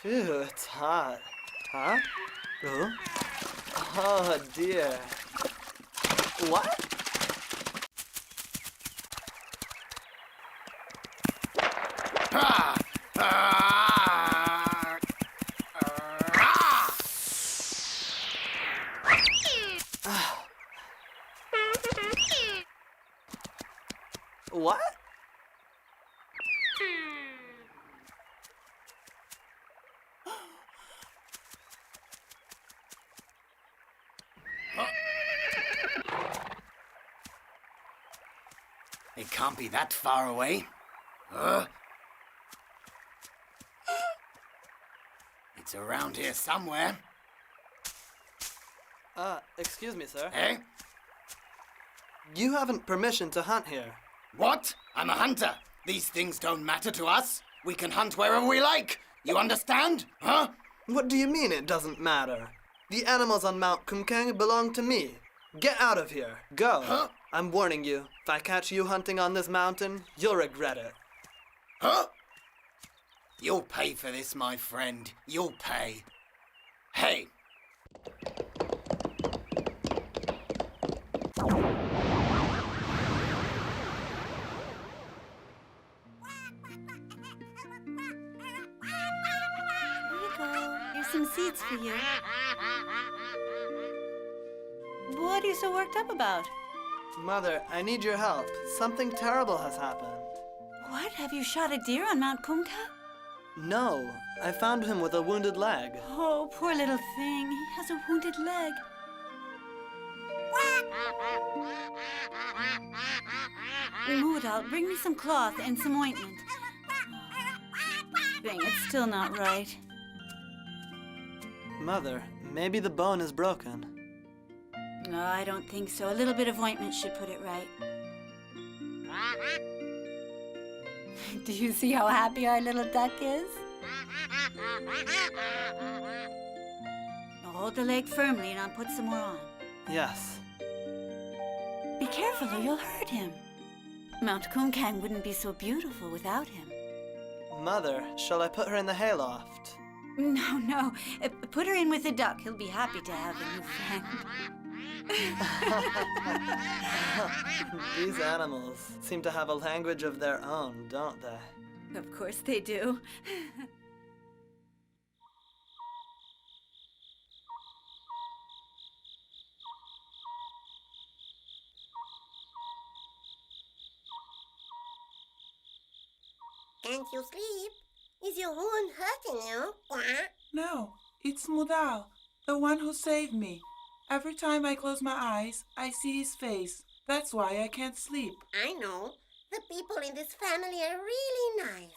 Phew, it's hot. Huh? Oh? Oh, dear. What? What? It can't be that far away. It's around here somewhere. Excuse me, sir. Eh? You haven't permission to hunt here. What? I'm a hunter. These things don't matter to us. We can hunt wherever we like. You understand? Huh? What do you mean it doesn't matter? The animals on Mount Kumkang belong to me. Get out of here. Go. Huh? I'm warning you. If I catch you hunting on this mountain, you'll regret it. Huh? You'll pay for this, my friend. You'll pay. Hey! Here's some seeds for you. What are you so worked up about? Mother, I need your help. Something terrible has happened. What? Have you shot a deer on Mount Kumka? No, I found him with a wounded leg. Oh, poor little thing. He has a wounded leg. Moodal, bring me some cloth and some ointment. Thing, it's still not right. Mother, maybe the bone is broken. No, I don't think so. A little bit of ointment should put it right. Do you see how happy our little duck is? Now hold the leg firmly and I'll put some more on. Yes. Be careful or you'll hurt him. Mount Kumkang wouldn't be so beautiful without him. Mother, shall I put her in the hayloft? No, no. Put her in with the duck. He'll be happy to have a new friend. These animals seem to have a language of their own, don't they? Of course they do. Can't you sleep? Is your wound hurting you? Quack? No, it's Mudal, the one who saved me. Every time I close my eyes, I see his face. That's why I can't sleep. I know. The people in this family are really nice.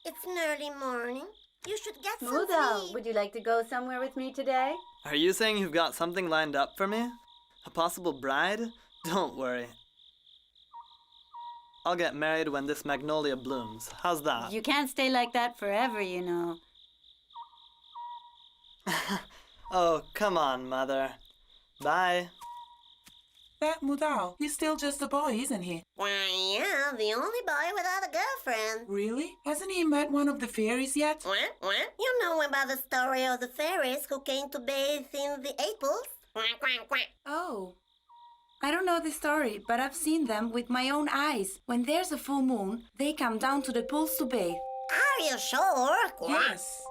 It's an early morning. You should get some Moodal, sleep. would you like to go somewhere with me today? Are you saying you've got something lined up for me? A possible bride? Don't worry. I'll get married when this magnolia blooms. How's that? You can't stay like that forever, you know. Oh, come on, Mother. Bye. That Mudal, he's still just a boy, isn't he? Why, yeah, the only boy without a girlfriend. Really? Hasn't he met one of the fairies yet? What? You know about the story of the fairies who came to bathe in the apples? Quack, quack, quack. Oh. I don't know the story, but I've seen them with my own eyes. When there's a full moon, they come down to the pools to bathe. Are you sure? Quack. Yes.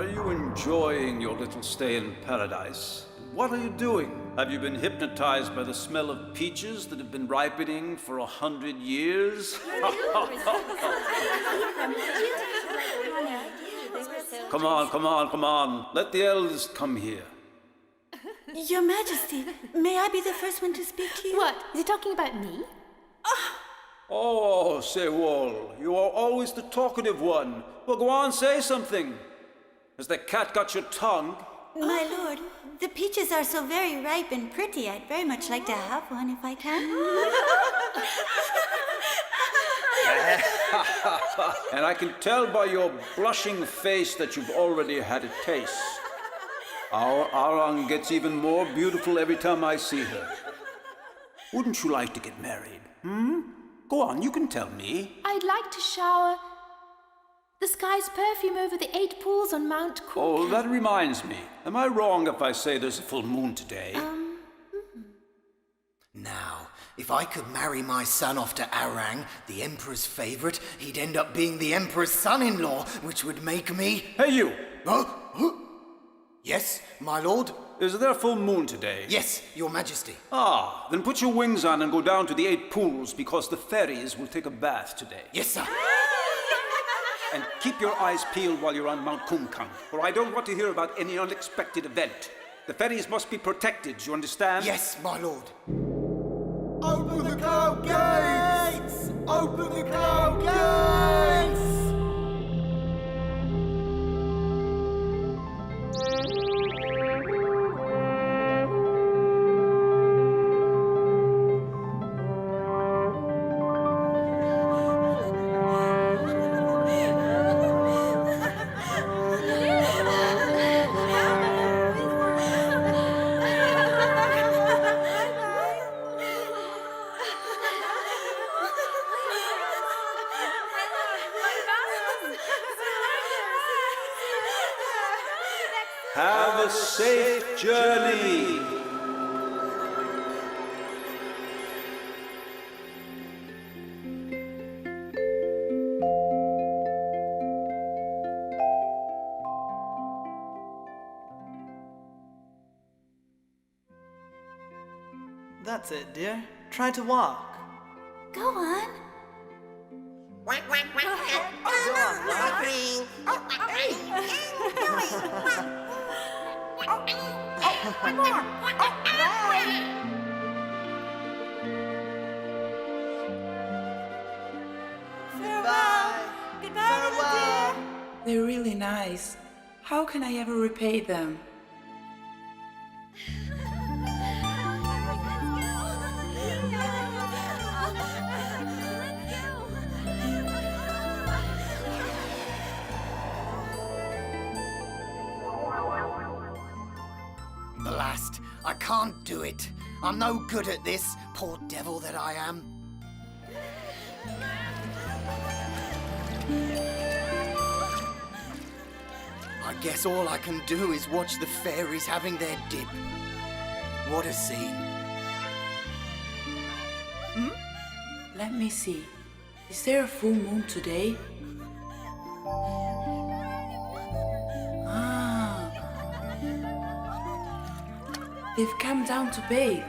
Are you enjoying your little stay in paradise? what are you doing? Have you been hypnotized by the smell of peaches that have been ripening for 100 years? Come on. Let the elders come here. Your Majesty, may I be the first one to speak to you? What? Is he talking about me? Oh, Sewol, you are always the talkative one. Well, go on, say something. Has the cat got your tongue? My lord, the peaches are so very ripe and pretty. I'd very much like to have one if I can. And I can tell by your blushing face that you've already had a taste. Our Arang gets even more beautiful every time I see her. Wouldn't you like to get married? Go on, you can tell me. I'd like to shower the sky's perfume over the 8 pools on Mount Kumkang. Oh, that reminds me. Am I wrong if I say there's a full moon today? Now, if I could marry my son off to Arang, the Emperor's favorite, he'd end up being the Emperor's son-in-law, which would make me... Hey, you! Huh? Yes, my lord? Is there a full moon today? Yes, your majesty. Ah, then put your wings on and go down to the 8 pools because the fairies will take a bath today. Yes, sir. And keep your eyes peeled while you're on Mount Kumkang, for I don't want to hear about any unexpected event. The fairies must be protected, you understand? Yes, my lord. Open the cloud gates! Open the cloud gates! Have a safe journey! That's it, dear. Try to walk. Go on. Quack, quack, quack, quack. Come on, Quack. Bye. Goodbye, little dear. They're really nice. How can I ever repay them? Blast! I can't do it. I'm no good at this, poor devil that I am. I guess all I can do is watch the fairies having their dip. What a scene. Let me see. Is there a full moon today? Ah. They've come down to bathe.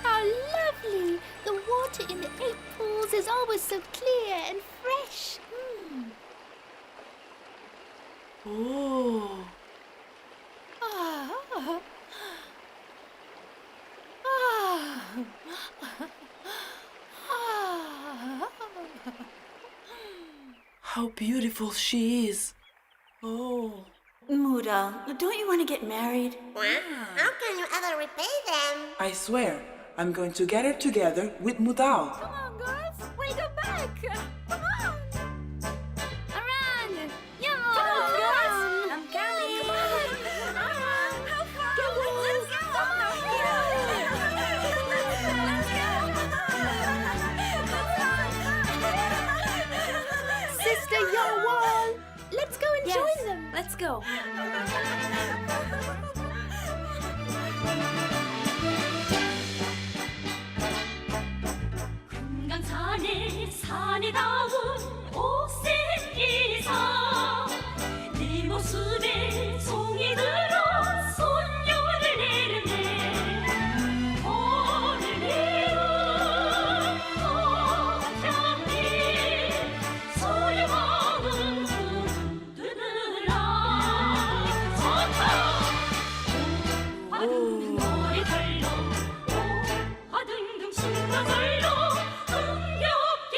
How lovely! The water in the 8 pools is always so clear and fresh. Oh. Ah. How beautiful she is. Oh. Muda, don't you want to get married? What? How can you ever repay them? I swear, I'm going to get her together with Mudal. Come on, girls. We'll go back. Come on. Aran. Yeah. Come on, girls. I'm coming. Come on. Aran. How far? Let's go. Sister Yowal. Let's go and join them. Let's go. Ganz hard. 안에 사내다운 옷센이상 내 모습에 송이 들어 손녀를 내는데 오늘 내은 어장님 소유마음 흔드느라 좋다 아등등 머리 달러 아등등 신나 달러 흥겹게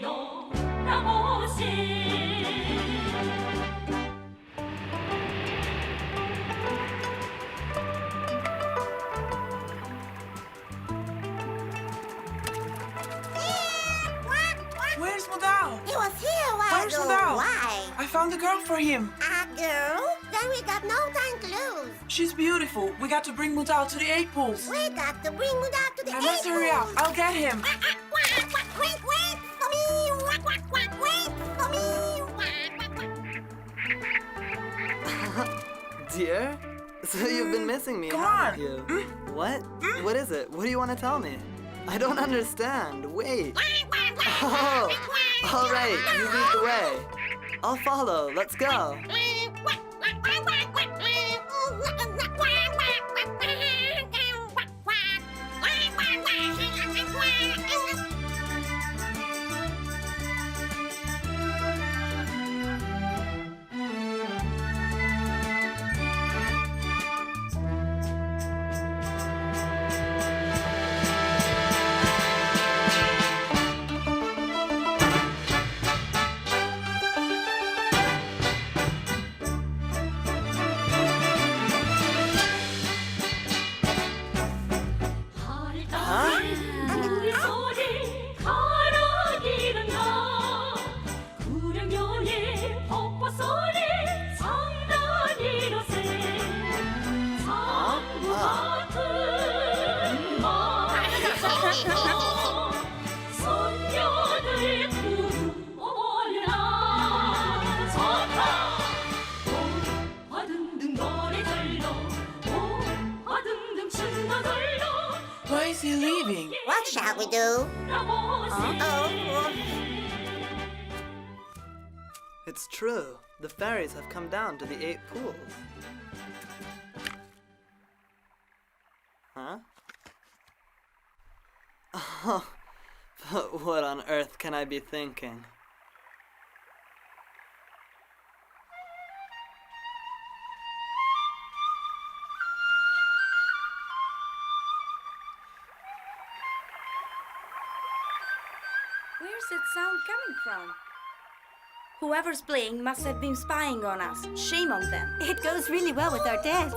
놀아보세 Where's Modal? He was here a while Where's ago. Modal? Why? I found a girl for him. A girl? Then we got no time to lose. She's beautiful. We got to bring Modal to the 8 pools. We got to bring Muda to the Now let's hurry up. I'll get him. Wait for me. Wait for me. Dear? So you've been missing me, Come haven't on. you? What? What is it? What do you want to tell me? I don't understand. Wait. Oh, all right. You lead the way. I'll follow. Let's go. 우리 소리 가라기는가 구령연의 벚꽃소리 장난이로세 장부 같은 마음에서 손녀들 품어올라 좋다 아등등 노래 절로 아등등 춤도 절로 Why is he leaving? What shall we do? It's true. The fairies have come down to the 8 pools. Huh? Oh, but what on earth can I be thinking? Where's that sound coming from? Whoever's playing must have been spying on us. Shame on them. It goes really well with our dance.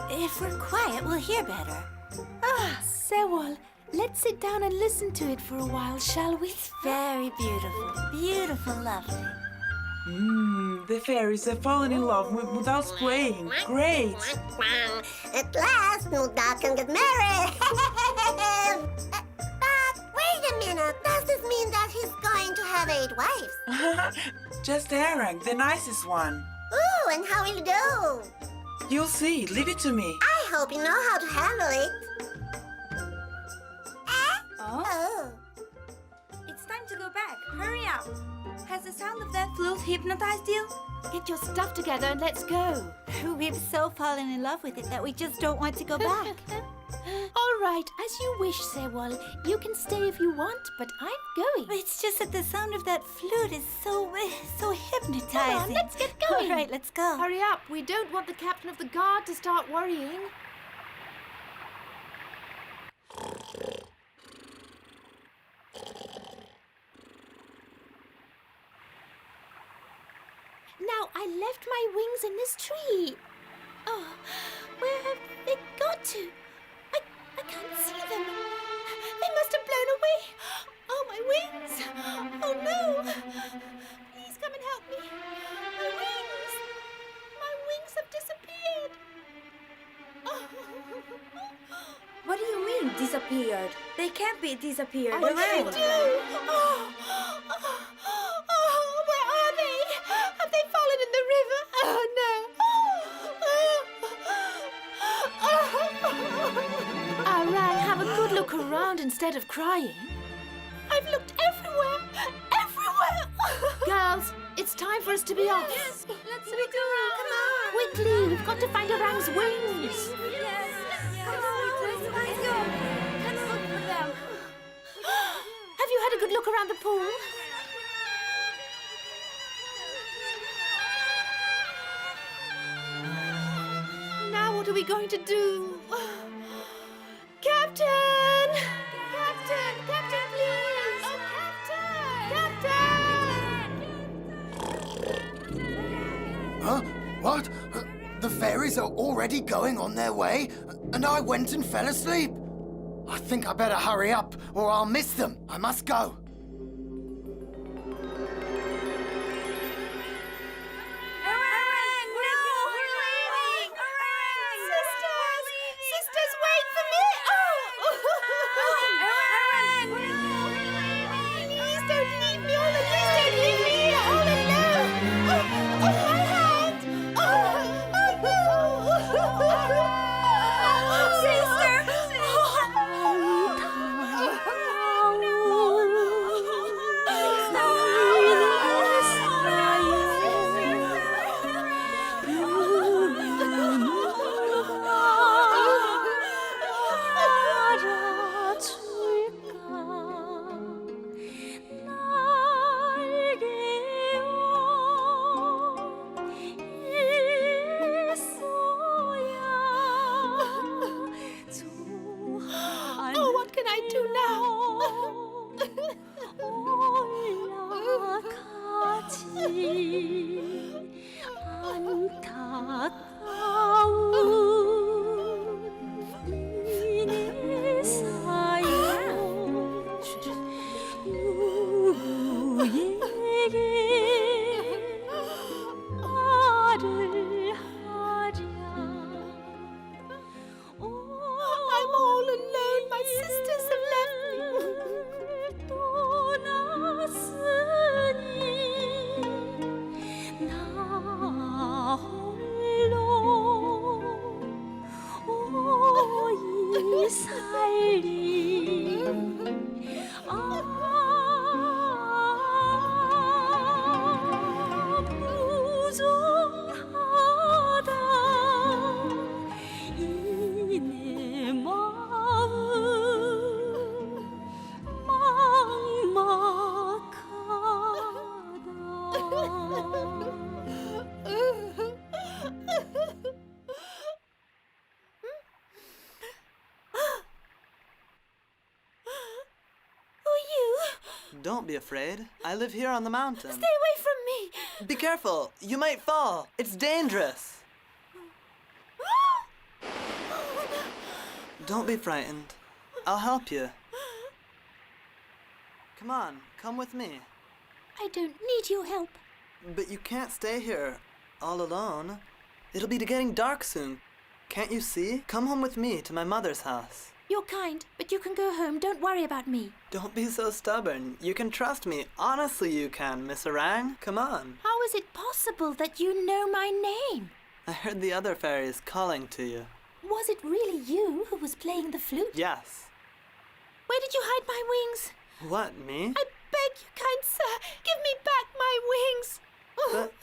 If we're quiet, we'll hear better. Sewol, let's sit down and listen to it for a while, shall we? Very beautiful. Beautiful, lovely. The fairies have fallen in love with Modal's playing. Great. At last, Muda can get married. But wait a minute. Does this mean that he's going to have 8 wives? Just Arang, the nicest one. Ooh, and how will you do? You'll see. Leave it to me. I hope you know how to handle it. Oh. It's time to go back. Hurry up. Has the sound of that flute hypnotized you? Get your stuff together and let's go. We've so fallen in love with it that we just don't want to go back. All right, as you wish, Sewol. You can stay if you want, but I'm going. It's just that the sound of that flute is so hypnotizing. Come on, let's get going. All right, let's go. Hurry up. We don't want the captain of the guard to start worrying. Now, I left my wings in this tree. Oh, where have they got to? I can't see them. They must have blown away. Oh, my wings. Oh, no. Please come and help me. My wings. My wings have disappeared. Oh. What do you mean, disappeared? They can't be disappeared. What did they do? Where are they? Have they fallen in the river? Oh, no. look around instead of crying? I've looked everywhere! Everywhere! Girls, it's time for us to be off. Yes, let's be going. Come on. Quickly, we've got to find Orang's wings. Yes. Come on, let's go. Let's look for them. Have you had a good look around the pool? Now what are we going to do? Captain! Captain! Captain, please! Oh, Captain! Huh? What? The fairies are already going on their way, and I went and fell asleep. I think I better hurry up, or I'll miss them. I must go. Sisters, wait for me! Please don't leave me all alone! Please don't leave me all alone! Oh, my hand! Sister! Oh, what can I do I'm all alone. My sisters have left Don't be afraid. I live here on the mountain. Stay away from me! Be careful. You might fall. It's dangerous. Don't be frightened. I'll help you. Come on, come with me. I don't need your help. But you can't stay here all alone. It'll be getting dark soon. Can't you see? Come home with me to my mother's house. You're kind, but you can go home. Don't worry about me. Don't be so stubborn. You can trust me. Honestly, you can, Miss Orang. Come on. How is it possible that you know my name? I heard the other fairies calling to you. Was it really you who was playing the flute? Yes. Where did you hide my wings? What, me? I beg you, kind sir, give me back my wings. But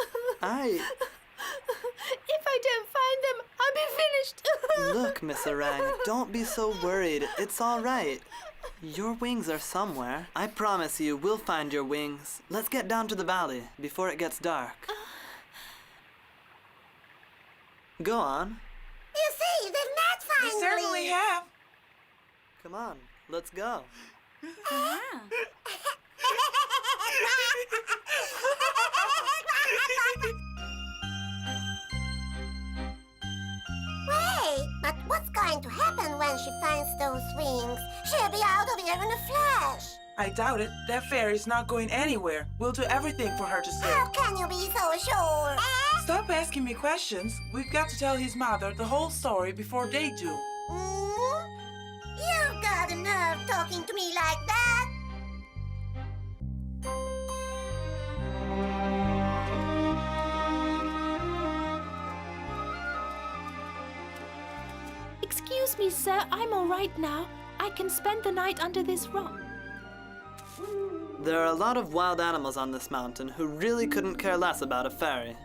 If I don't find them, I'll be finished. Look, Miss Orang, don't be so worried. It's all right. Your wings are somewhere. I promise you, we'll find your wings. Let's get down to the valley before it gets dark. Go on. You see, they've not We finally. certainly have. Come on, let's go. Wait, but what's going to happen when she finds those wings? She'll be out of here in a flash. I doubt it. That fairy's not going anywhere. We'll do everything for her to stay. How can you be so sure? Stop asking me questions. We've got to tell his mother the whole story before they do. You've got a nerve talking to me like that. Excuse me, sir, I'm all right now. I can spend the night under this rock. There are a lot of wild animals on this mountain who really couldn't care less about a fairy.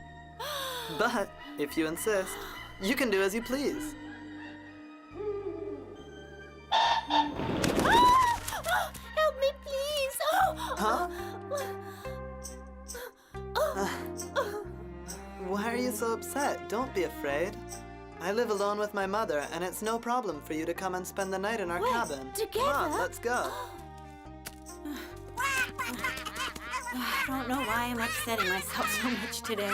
But, if you insist, you can do as you please. Help me, please! Huh? Why are you so upset? Don't be afraid. I live alone with my mother, and it's no problem for you to come and spend the night in our Wait, cabin. together? Come on, let's go. I don't know why I'm upsetting myself so much today.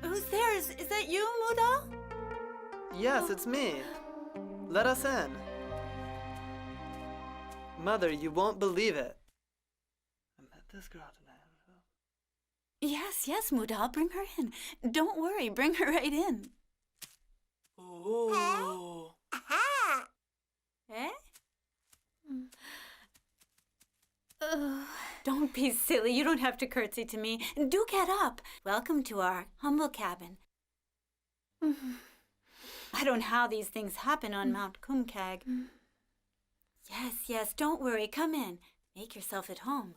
Who's there? Is that you, Muda? Yes, it's me. Let us in. Mother, you won't believe it. I met this girl tonight. Yes, Muda, bring her in. Don't worry, bring her right in. Oh. Aha! Eh? Don't be silly. You don't have to curtsy to me. Do get up. Welcome to our humble cabin. I don't know how these things happen on Mount Kumkag. Yes, don't worry. Come in. Make yourself at home.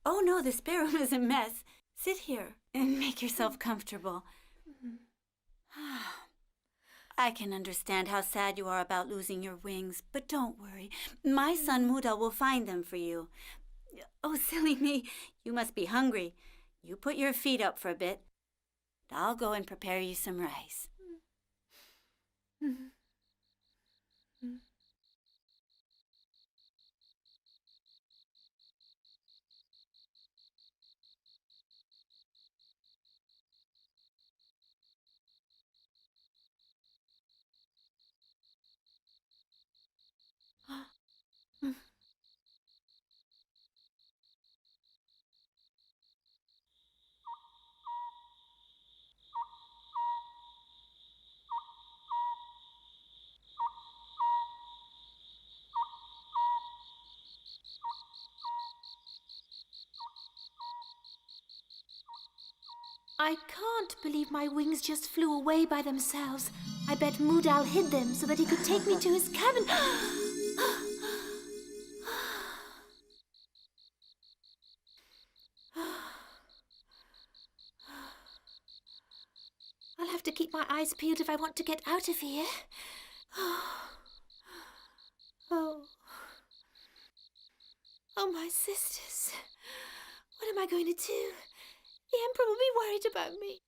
Oh no, the spare room is a mess. Sit here and make yourself comfortable. I can understand how sad you are about losing your wings, but don't worry. My son Muda will find them for you. Oh, silly me. You must be hungry. You put your feet up for a bit. I'll go and prepare you some rice. I can't believe my wings just flew away by themselves. I bet Moodal hid them so that he could take me to his cabin. I'll have to keep my eyes peeled if I want to get out of here. Oh, my sisters. What am I going to do? The Emperor will be worried about me.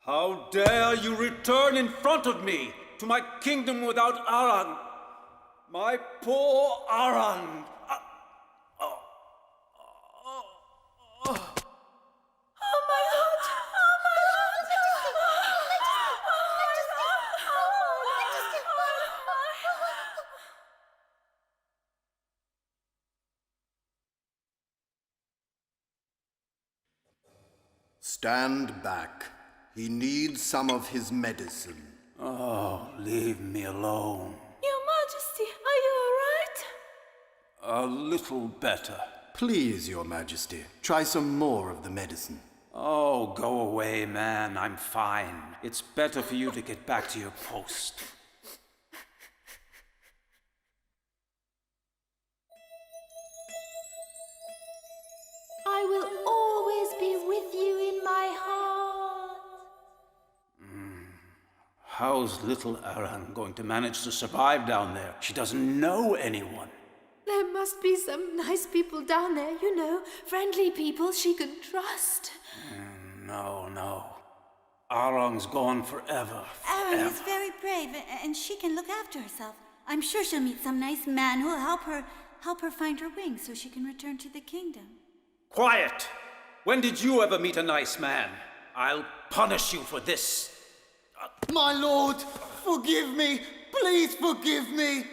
How dare you return in front of me to my kingdom without Arang? My poor Arang. Stand back. He needs some of his medicine. Oh, leave me alone. Your Majesty, are you all right? A little better. Please, Your Majesty, try some more of the medicine. Oh, go away, man. I'm fine. It's better for you to get back to your post. I will always be with you in my heart. How's little Arang going to manage to survive down there? She doesn't know anyone. There must be some nice people down there, you know, friendly people she can trust. No. Arang's gone forever. Arang is very brave, and she can look after herself. I'm sure she'll meet some nice man who'll help her find her wings so she can return to the kingdom. Quiet! When did you ever meet a nice man? I'll punish you for this. My lord, forgive me. Please forgive me.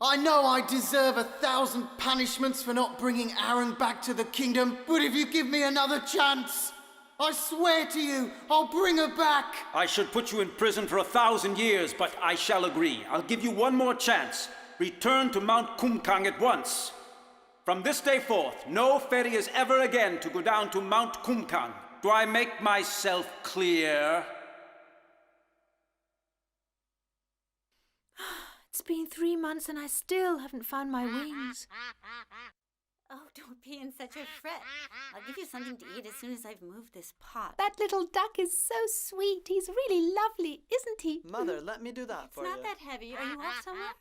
I know I deserve 1,000 punishments for not bringing Aaron back to the kingdom, but if you give me another chance, I swear to you, I'll bring her back. I should put you in prison for 1,000 years, but I shall agree. I'll give you one more chance. Return to Mount Kumkang at once. From this day forth, no ferry is ever again to go down to Mount Kumkang. Do I make myself clear? It's been 3 months and I still haven't found my wings. Oh, don't be in such a fret. I'll give you something to eat as soon as I've moved this pot. That little duck is so sweet. He's really lovely, isn't he? Mother, let me do that for you. It's not that heavy. Are you off somewhere?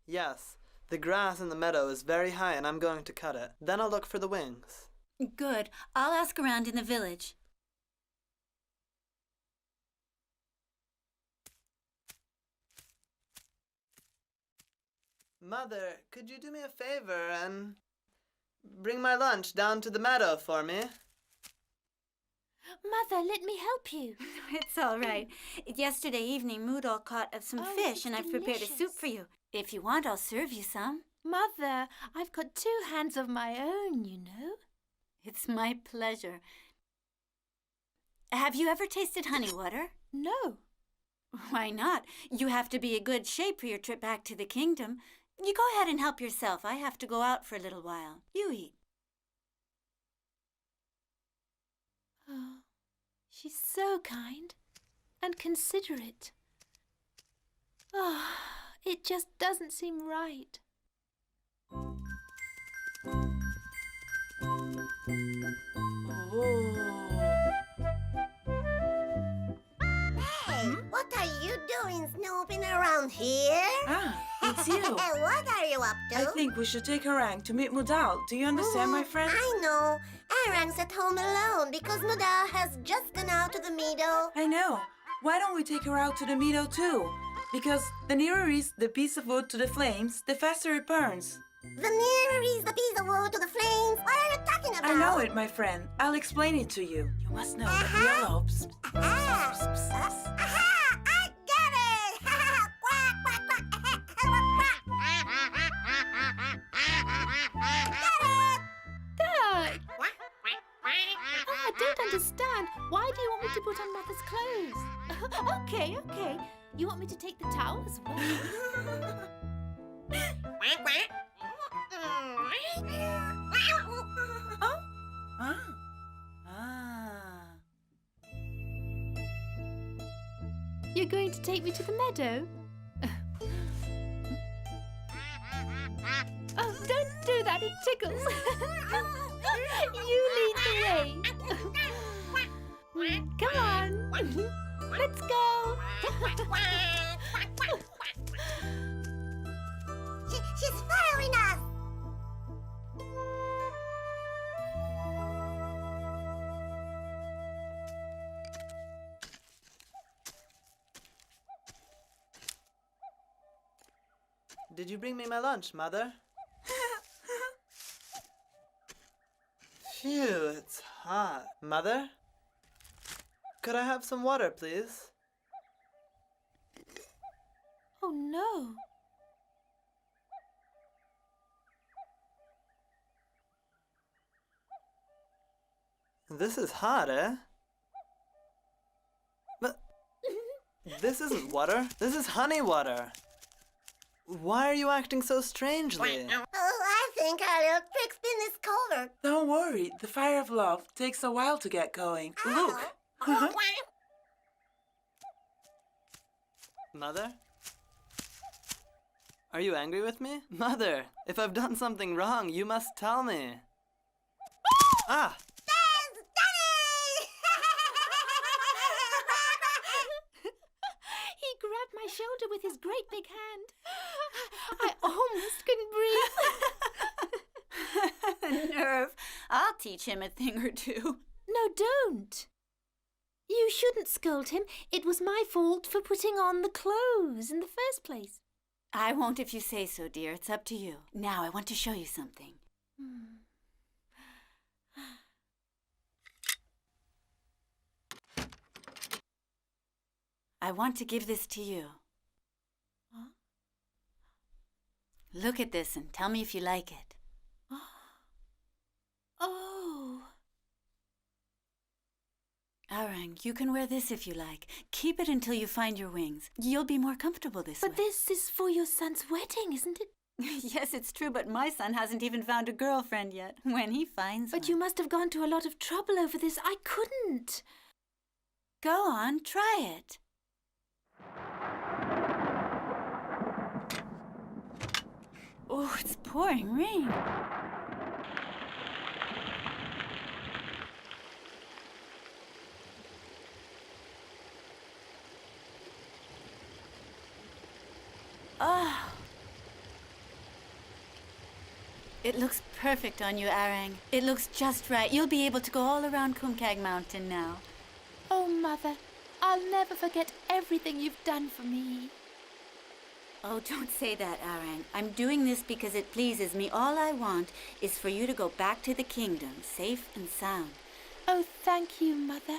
Yes. The grass in the meadow is very high and I'm going to cut it. Then I'll look for the wings. Good. I'll ask around in the village. Mother, could you do me a favor and bring my lunch down to the meadow for me? Mother, let me help you. It's all right. Yesterday evening, Moodle caught some fish, and I've prepared a soup for you. If you want, I'll serve you some. Mother, I've got 2 hands of my own, you know. It's my pleasure. Have you ever tasted honey water? No. Why not? You have to be in good shape for your trip back to the kingdom. You go ahead and help yourself. I have to go out for a little while. You eat. Oh, she's so kind and considerate. Oh, it just doesn't seem right. Hey, what are you doing snooping around here? Ah, it's you. What are you up to? I think we should take Harang to meet Mudal. Do you understand, my friend? I know. Arang's at home alone because Muda has just gone out to the meadow. I know. Why don't we take her out to the meadow too? Because the nearer is the piece of wood to the flames, the faster it burns. The nearer is the piece of wood to the flames. What are you talking about? I know it, my friend. I'll explain it to you. You must know that we are lobes. Aha! I get it! Quack, quack, quack. Get it! Duck! Oh, I don't understand. Why do you want me to put on Mother's clothes? Okay. You want me to take the towel as well? Quack, quack. You're going to take me to the meadow? Oh, don't do that, it tickles. You lead the way. Come on. Let's go. She's following us. Did you bring me my lunch, Mother? Phew, it's hot. Mother? Could I have some water, please? Oh, no. This is hot, eh? But this isn't water. This is honey water. Why are you acting so strangely? Oh, I think our little trick's been discovered. Don't worry. The fire of love takes a while to get going. Look. Mother? Are you angry with me? Mother, if I've done something wrong, you must tell me. Ah! He grabbed my shoulder with his great big hand. I almost couldn't breathe. Nerve. I'll teach him a thing or two. No, don't. You shouldn't scold him. It was my fault for putting on the clothes in the first place. I won't if you say so, dear. It's up to you. Now, I want to show you something. I want to give this to you. Huh? Look at this and tell me if you like it. Oh. Arang, you can wear this if you like. Keep it until you find your wings. You'll be more comfortable this way. But this is for your son's wedding, isn't it? Yes, it's true, but my son hasn't even found a girlfriend yet. When he finds But one. you must have gone to a lot of trouble over this. I couldn't. Go on, try it. Oh, it's pouring rain. Oh. It looks perfect on you, Arang. It looks just right. You'll be able to go all around Kumkag Mountain now. Oh, Mother, I'll never forget everything you've done for me. Oh, don't say that, Arang. I'm doing this because it pleases me. All I want is for you to go back to the kingdom, safe and sound. Oh, thank you, Mother.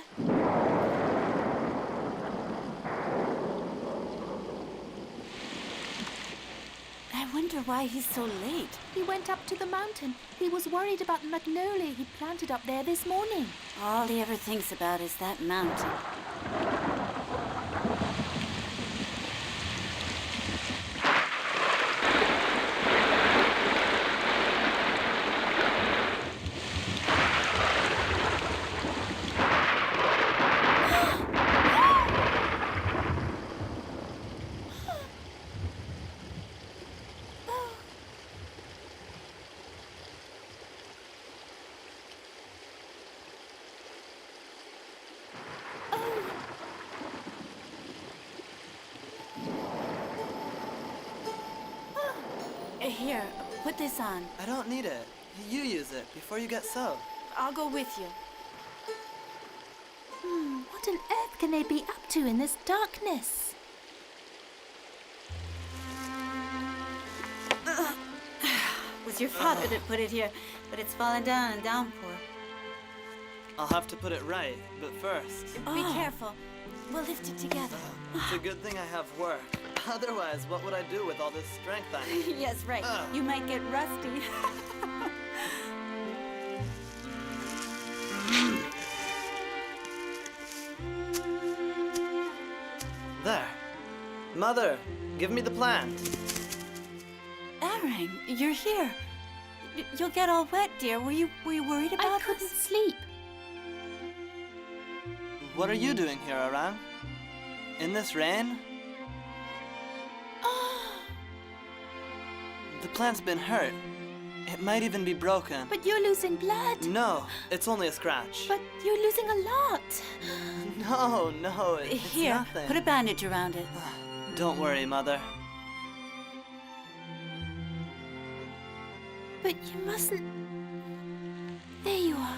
I wonder why he's so late. He went up to the mountain. He was worried about the magnolia he planted up there this morning. All he ever thinks about is that mountain. Here, put this on. I don't need it. You use it before you get soaked. I'll go with you. What on earth can they be up to in this darkness? It was your father that put it here, but it's fallen down in downpour. I'll have to put it right, but first. Be careful. We'll lift it together. It's a good thing I have work. Otherwise, what would I do with all this strength I need? Yes, right. You might get rusty. There. Mother, give me the plant. Arang, you're here. You'll get all wet, dear. Were you worried about I couldn't sleep. What are you doing here, Arang? In this rain? The plant's been hurt. It might even be broken. But you're losing blood. No, it's only a scratch. But you're losing a lot. No, it's Here, nothing. put a bandage around it. Don't worry, Mother. But you mustn't. There you are.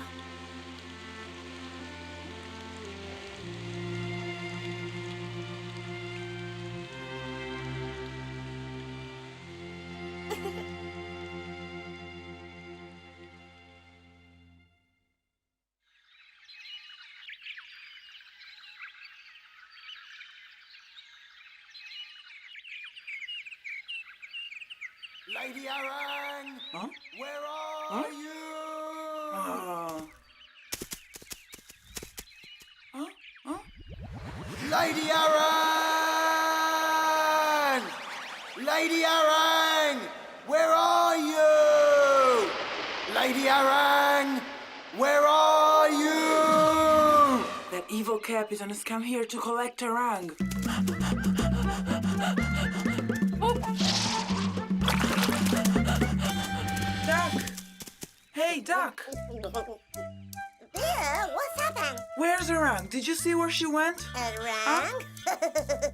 Lady Arang! Huh? Where are you? Lady Arang! Lady Arang! Where are you? Lady Arang! Where are you? That evil Capitan has come here to collect Arang. Duck! Hey, Duck! Dear, what's happened? Where's Arang? Did you see where she went? Around?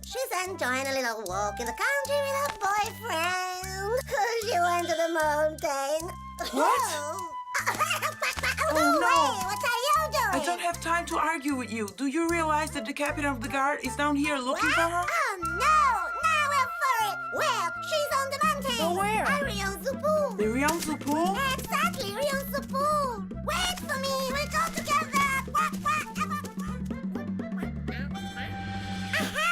She's enjoying a little walk in the country with her boyfriend. She went to the mountain. What? Oh, no. Wait, what are you doing? I don't have time to argue with you. Do you realize that the captain of the guard is down here looking for her? Oh, no! Now we're for it! Well, she's on the mountain! But where? At Ryonsu Pool! The Ryonsu pool? Exactly, Ryonsu Pool! Wait for me! We'll go together! Quack, quack! Aha!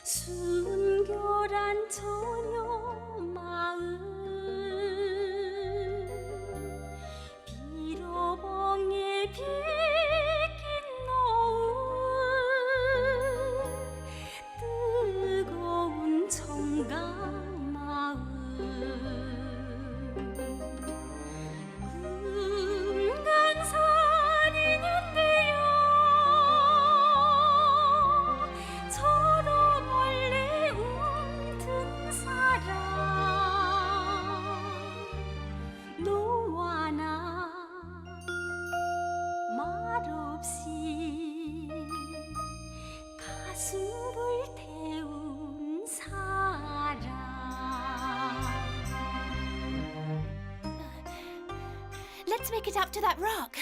순결한 처녀 마음 비로봉에 비긴 노을 뜨거운 청각 마음 금강산이는데요 저로 멀리 움든 사람 너와 나 말없이 가슴 불태운 사람 Let's make it up to that rock.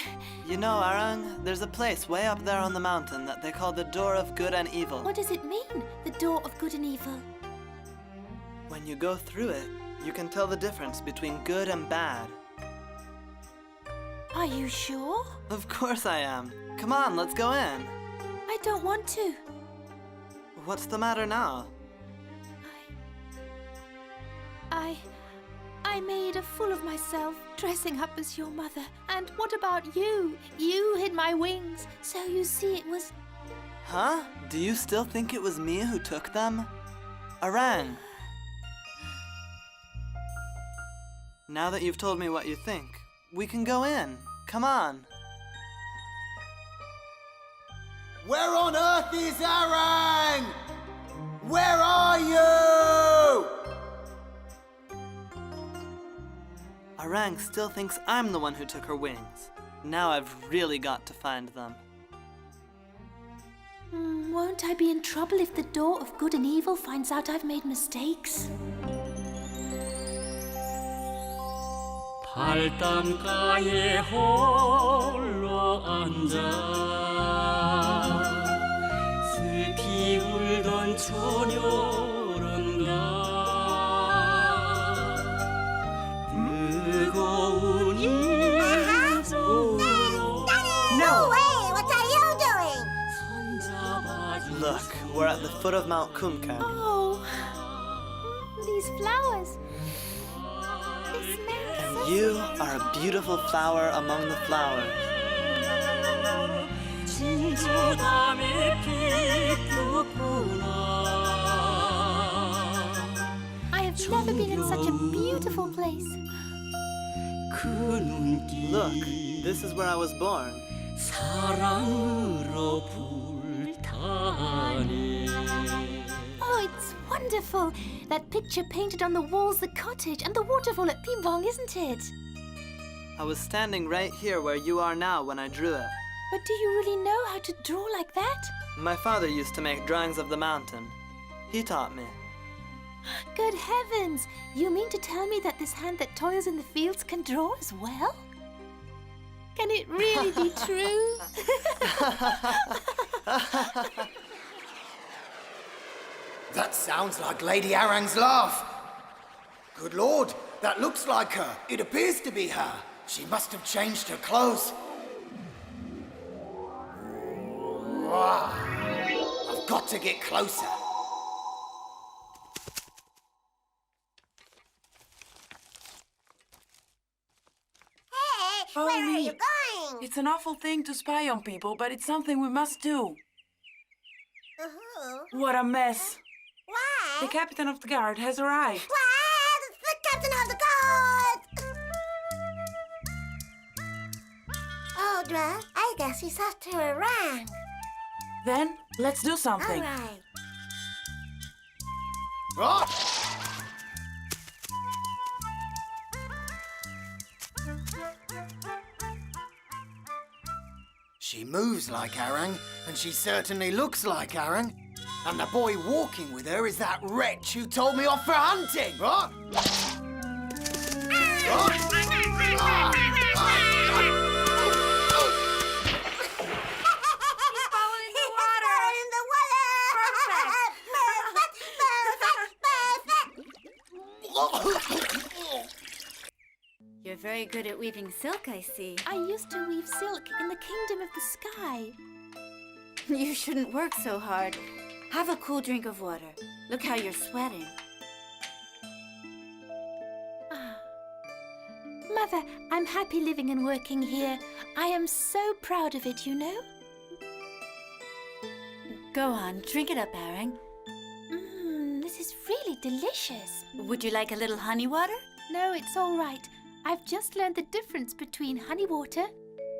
You know, Arang, there's a place way up there on the mountain that they call the Door of Good and Evil. What does it mean, the door of good and evil? When you go through it, you can tell the difference between good and bad. Are you sure? Of course I am. Come on, let's go in. I don't want to. What's the matter now? I made a fool of myself dressing up as your mother. And what about you? You hid my wings, so you see it was... Huh? Do you still think it was me who took them? Arang! Now that you've told me what you think, we can go in. Come on. Where on earth is Arang? Where are you? Arang still thinks I'm the one who took her wings. Now I've really got to find them. Won't I be in trouble if the door of good and evil finds out I've made mistakes? 발담가에 홀로 앉아 슬피 울던 처녀란가 뜨거운 인조로 No way! What are you doing? 손잡아준 Look, we're at the foot of Mount Kumkan. Oh, these flowers. They smell so You are a beautiful flower among the flowers. 진주담에 피었구나 I have never been in such a beautiful place. 그 눈길 Look, this is where I was born. 사랑으로 불타네 Oh, it's wonderful. That picture painted on the walls, the cottage, and the waterfall at Pibong, isn't it? I was standing right here where you are now when I drew it. But do you really know how to draw like that? My father used to make drawings of the mountain. He taught me. Good heavens! You mean to tell me that this hand that toils in the fields can draw as well? Can it really be true? That sounds like Lady Arang's laugh. Good Lord, that looks like her. It appears to be her. She must have changed her clothes. Wow. I've got to get closer. Hey, Oh, where are me. you going? It's an awful thing to spy on people, but it's something we must do. What a mess. Why? The captain of the guard has arrived. What? The captain of the guard! Audra, I guess he's after a rank. Then, let's do something. All right. Ah! She moves like Arang, and she certainly looks like Arang. And the boy walking with her is that wretch who told me off for hunting. Ah! Ah! Ah! You're very good at weaving silk, I see. I used to weave silk in the kingdom of the sky. You shouldn't work so hard. Have a cool drink of water. Look how you're sweating. Mother, I'm happy living and working here. I am so proud of it, you know. Go on, drink it up, Arang. This is really delicious. Would you like a little honey water? No, it's all right. I've just learned the difference between honey water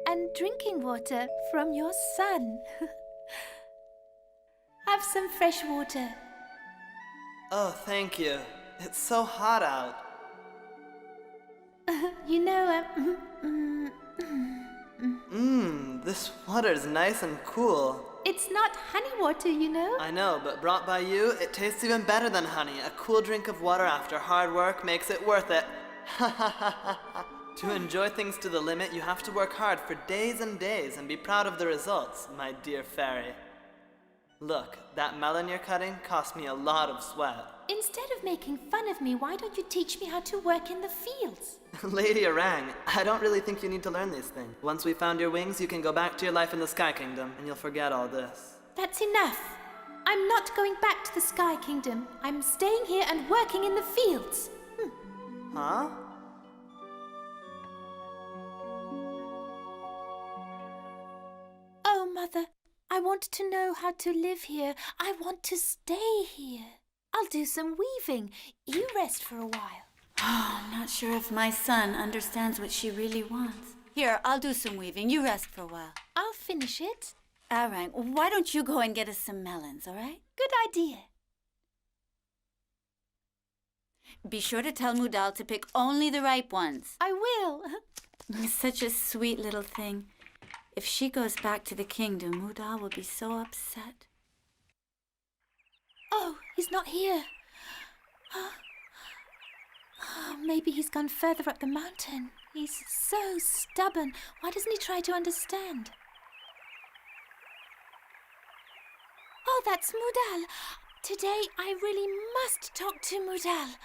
and drinking water from your son. Have some fresh water. Oh, thank you. It's so hot out. You know, This water's nice and cool. it's not honey water, you know. I know, but brought by you, it tastes even better than honey. A cool drink of water after hard work makes it worth it. To enjoy things to the limit, you have to work hard for days and days and be proud of the results, my dear fairy. Look, that melon you're cutting cost me a lot of sweat. Instead of making fun of me, why don't you teach me how to work in the fields? Lady Orang, I don't really think you need to learn these things. Once we found your wings, you can go back to your life in the Sky Kingdom, and you'll forget all this. That's enough. I'm not going back to the Sky Kingdom. I'm staying here and working in the fields. Huh? Oh, Mother, I want to know how to live here. I want to stay here. I'll do some weaving. You rest for a while. Oh, I'm not sure if my son understands what she really wants. Here, I'll do some weaving. You rest for a while. I'll finish it. Arang, why don't you go and get us some melons, all right? Good idea. Be sure to tell Mudal to pick only the ripe ones. I will. Such a sweet little thing. If she goes back to the kingdom, Mudal will be so upset. Oh, he's not here. Oh, maybe he's gone further up the mountain. He's so stubborn. Why doesn't he try to understand? Oh, that's Mudal. Today I really must talk to Mudal.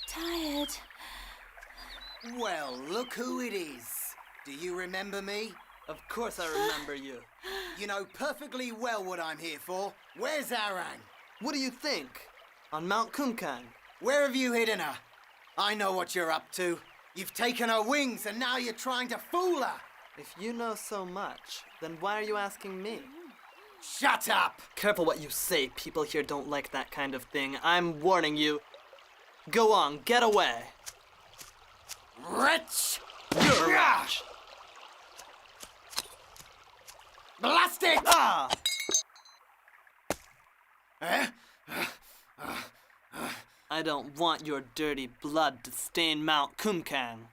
Tired. Well, look who it is. Do you remember me? Of course I remember you. You know perfectly well what I'm here for. Where's Arang? What do you think? On Mount Kumkan. Where have you hidden her? I know what you're up to. You've taken her wings and now you're trying to fool her. If you know so much, then why are you asking me? Shut up! Careful what you say. People here don't like that kind of thing. I'm warning you. Go on, get away. Wretch! You're a wretch. Blast it! Ah! I don't want your dirty blood to stain Mount Kumkan.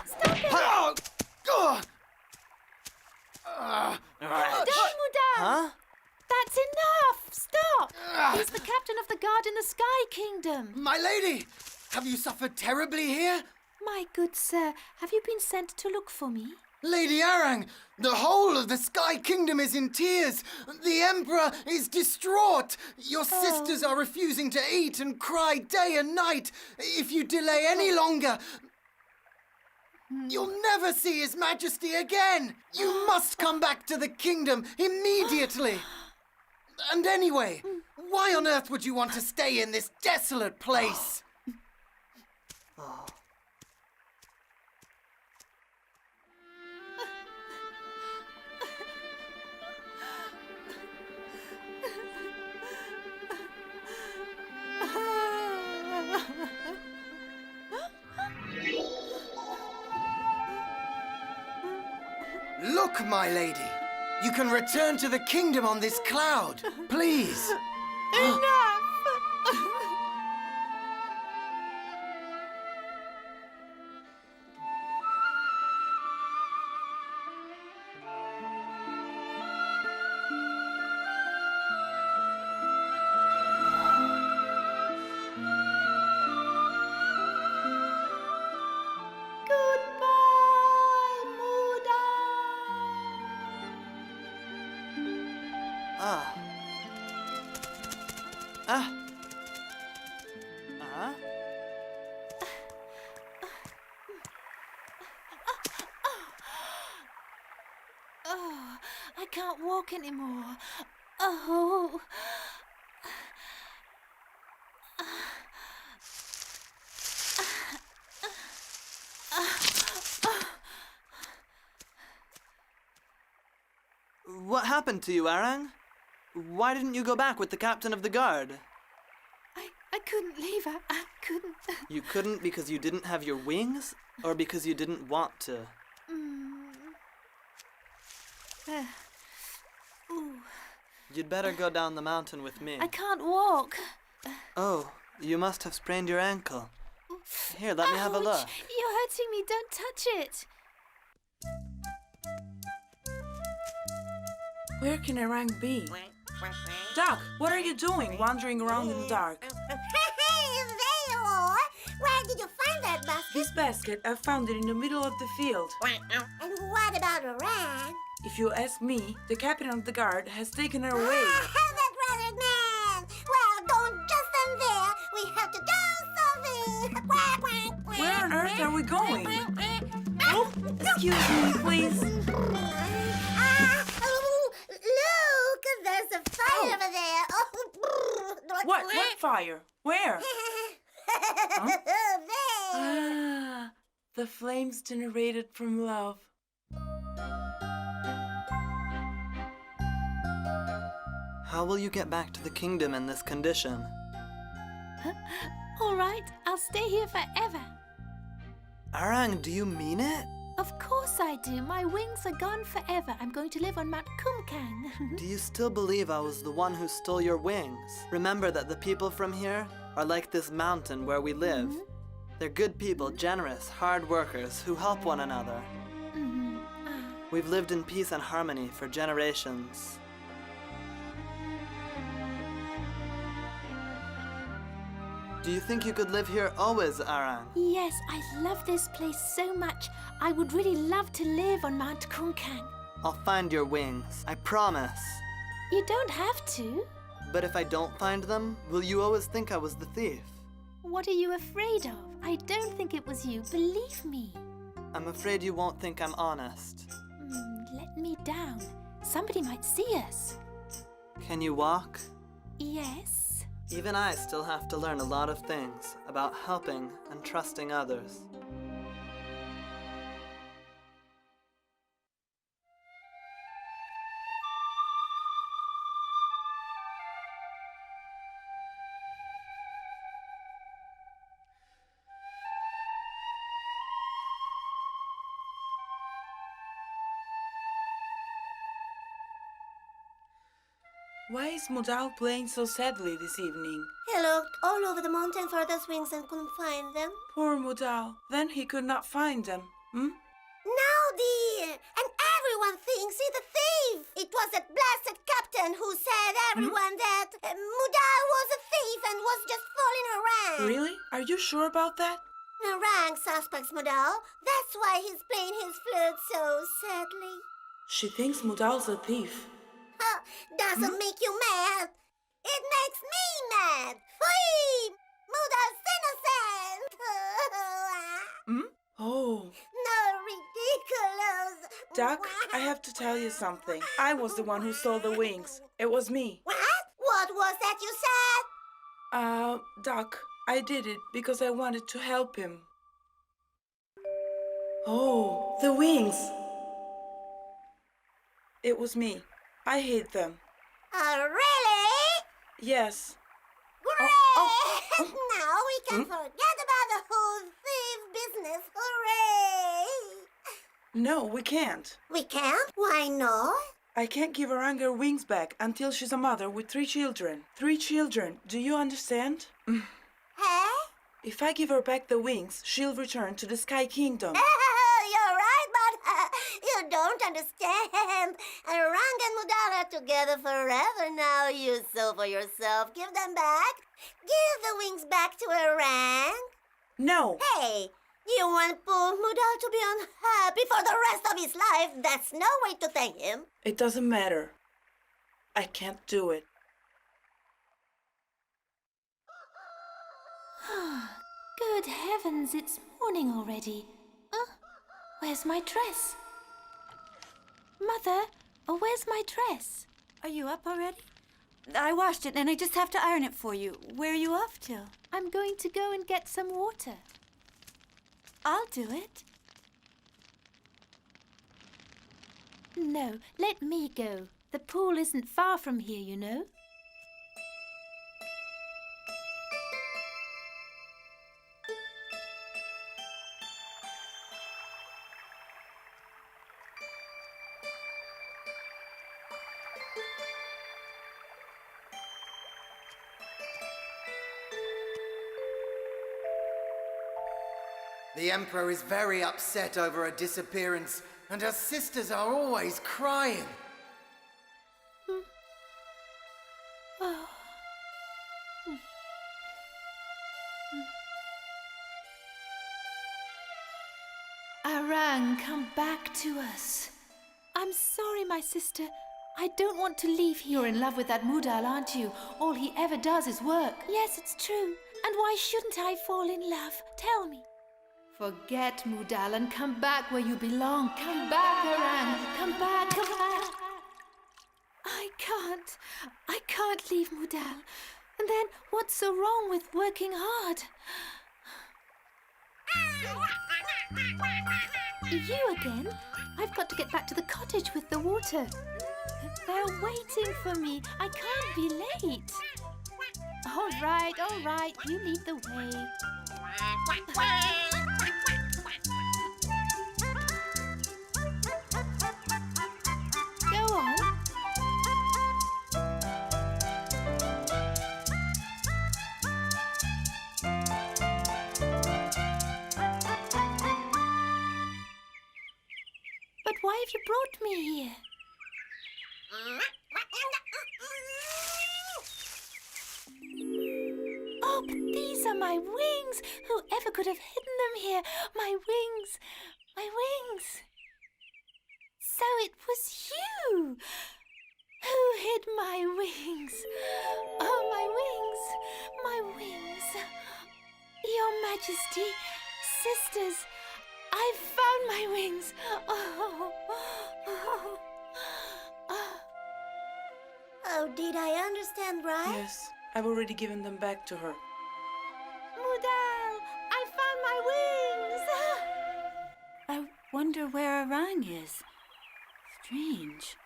Stop it! Don't, Mudal! Huh? That's enough! Stop! He's the captain of the guard in the Sky Kingdom. My lady! Have you suffered terribly here? My good sir, have you been sent to look for me? Lady Arang, the whole of the Sky Kingdom is in tears. The Emperor is distraught. Your sisters are refusing to eat and cry day and night. If you delay any longer, you'll never see His Majesty again. You must come back to the kingdom immediately. And anyway, why on earth would you want to stay in this desolate place? Look, my lady. You can return to the kingdom on this cloud. Please. Enough! Ah. Ah. Ah. Oh, I can't walk anymore. Oh. What happened to you, Arang? Why didn't you go back with the captain of the guard? I couldn't leave. I couldn't. You couldn't because you didn't have your wings? Or because you didn't want to? Ooh, You'd better go down the mountain with me. I can't walk. Oh, you must have sprained your ankle. Here, let me have a Ouch, look. You're hurting me. Don't touch it. Where can Arang be? Duck, what are you doing wandering around in the dark? Hey, there you are. Where did you find that basket? This basket, I found it in the middle of the field. And what about Orang? If you ask me, the captain of the guard has taken her away. That rabbit man! Well, don't just stand there. We have to do something. Quack, quack, quack. Where on earth are we going? Oh, excuse me, please. Look, there's a fire over there. What? What fire? Where? There. Ah, the flames generated from love. How will you get back to the kingdom in this condition? All right, I'll stay here forever. Arang, do you mean it? Of course I do. My wings are gone forever. I'm going to live on Mount Kumkang. Do you still believe I was the one who stole your wings? Remember that the people from here are like this mountain where we live. They're good people, generous, hard workers who help one another. We've lived in peace and harmony for generations. Do you think you could live here always, Arang? Yes, I love this place so much. I would really love to live on Mount Kumkang. I'll find your wings, I promise. You don't have to. But if I don't find them, will you always think I was the thief? What are you afraid of? I don't think it was you, believe me. I'm afraid you won't think I'm honest. Let me down. Somebody might see us. Can you walk? Yes. Even I still have to learn a lot of things about helping and trusting others. Why is Modal playing so sadly this evening? He looked all over the mountain for those wings and couldn't find them. Poor Modal. Then he could not find them. Now, dear, and everyone thinks he's a thief. It was that blasted captain who said everyone that Mudal was a thief and was just fooling around. Really? Are you sure about that? Orang suspects Mudal. That's why he's playing his flute so sadly. She thinks Modal's a thief. Doesn't make you mad. It makes me mad. Free! Mudal's innocent. Oh. No, ridiculous. Duck, I have to tell you something. I was the one who stole the wings. It was me. What? What was that you said? Duck, I did it because I wanted to help him. Oh, the wings. It was me. I hid them. Really? Yes. Great! Now we can forget about the whole thief business. Hooray! No, we can't. We can't? Why not? I can't give Orang her wings back until she's a mother with 3 children. 3 children. Do you understand? Hey? If I give her back the wings, she'll return to the Sky Kingdom. You're right, but you don't understand. Orang and Mudal are together forever now. You saw for yourself. Give them back. Give the wings back to Orang. No. Hey, you want poor Mudal to be unhappy for the rest of his life? That's no way to thank him. It doesn't matter. I can't do it. Good heavens, it's morning already. Where's my dress? Mother, where's my dress? Are you up already? I washed it and I just have to iron it for you. Where are you off to? I'm going to go and get some water. I'll do it. No, let me go. The pool isn't far from here, you know. The Emperor is very upset over her disappearance, and her sisters are always crying. Arang, come back to us. I'm sorry, my sister. I don't want to leave here. You're in love with that Mudal, aren't you? All he ever does is work. Yes, it's true. And why shouldn't I fall in love? Tell me. Forget Mudal and come back where you belong. Come back, Arang. Come back, come back. I can't leave Mudal. And then what's so wrong with working hard? You again? I've got to get back to the cottage with the water. They're waiting for me. I can't be late. All right, you lead the way. Go on. But why have you brought me here? Oh, but these are my wings! Whoever could have hidden them here? My wings! My wings! So it was you! Who hid my wings? Oh, my wings! My wings! Your Majesty, sisters, I've found my wings! Oh, did I understand right? Yes, I've already given them back to her. Mudal, I found my wings! I wonder where Arang is. Strange.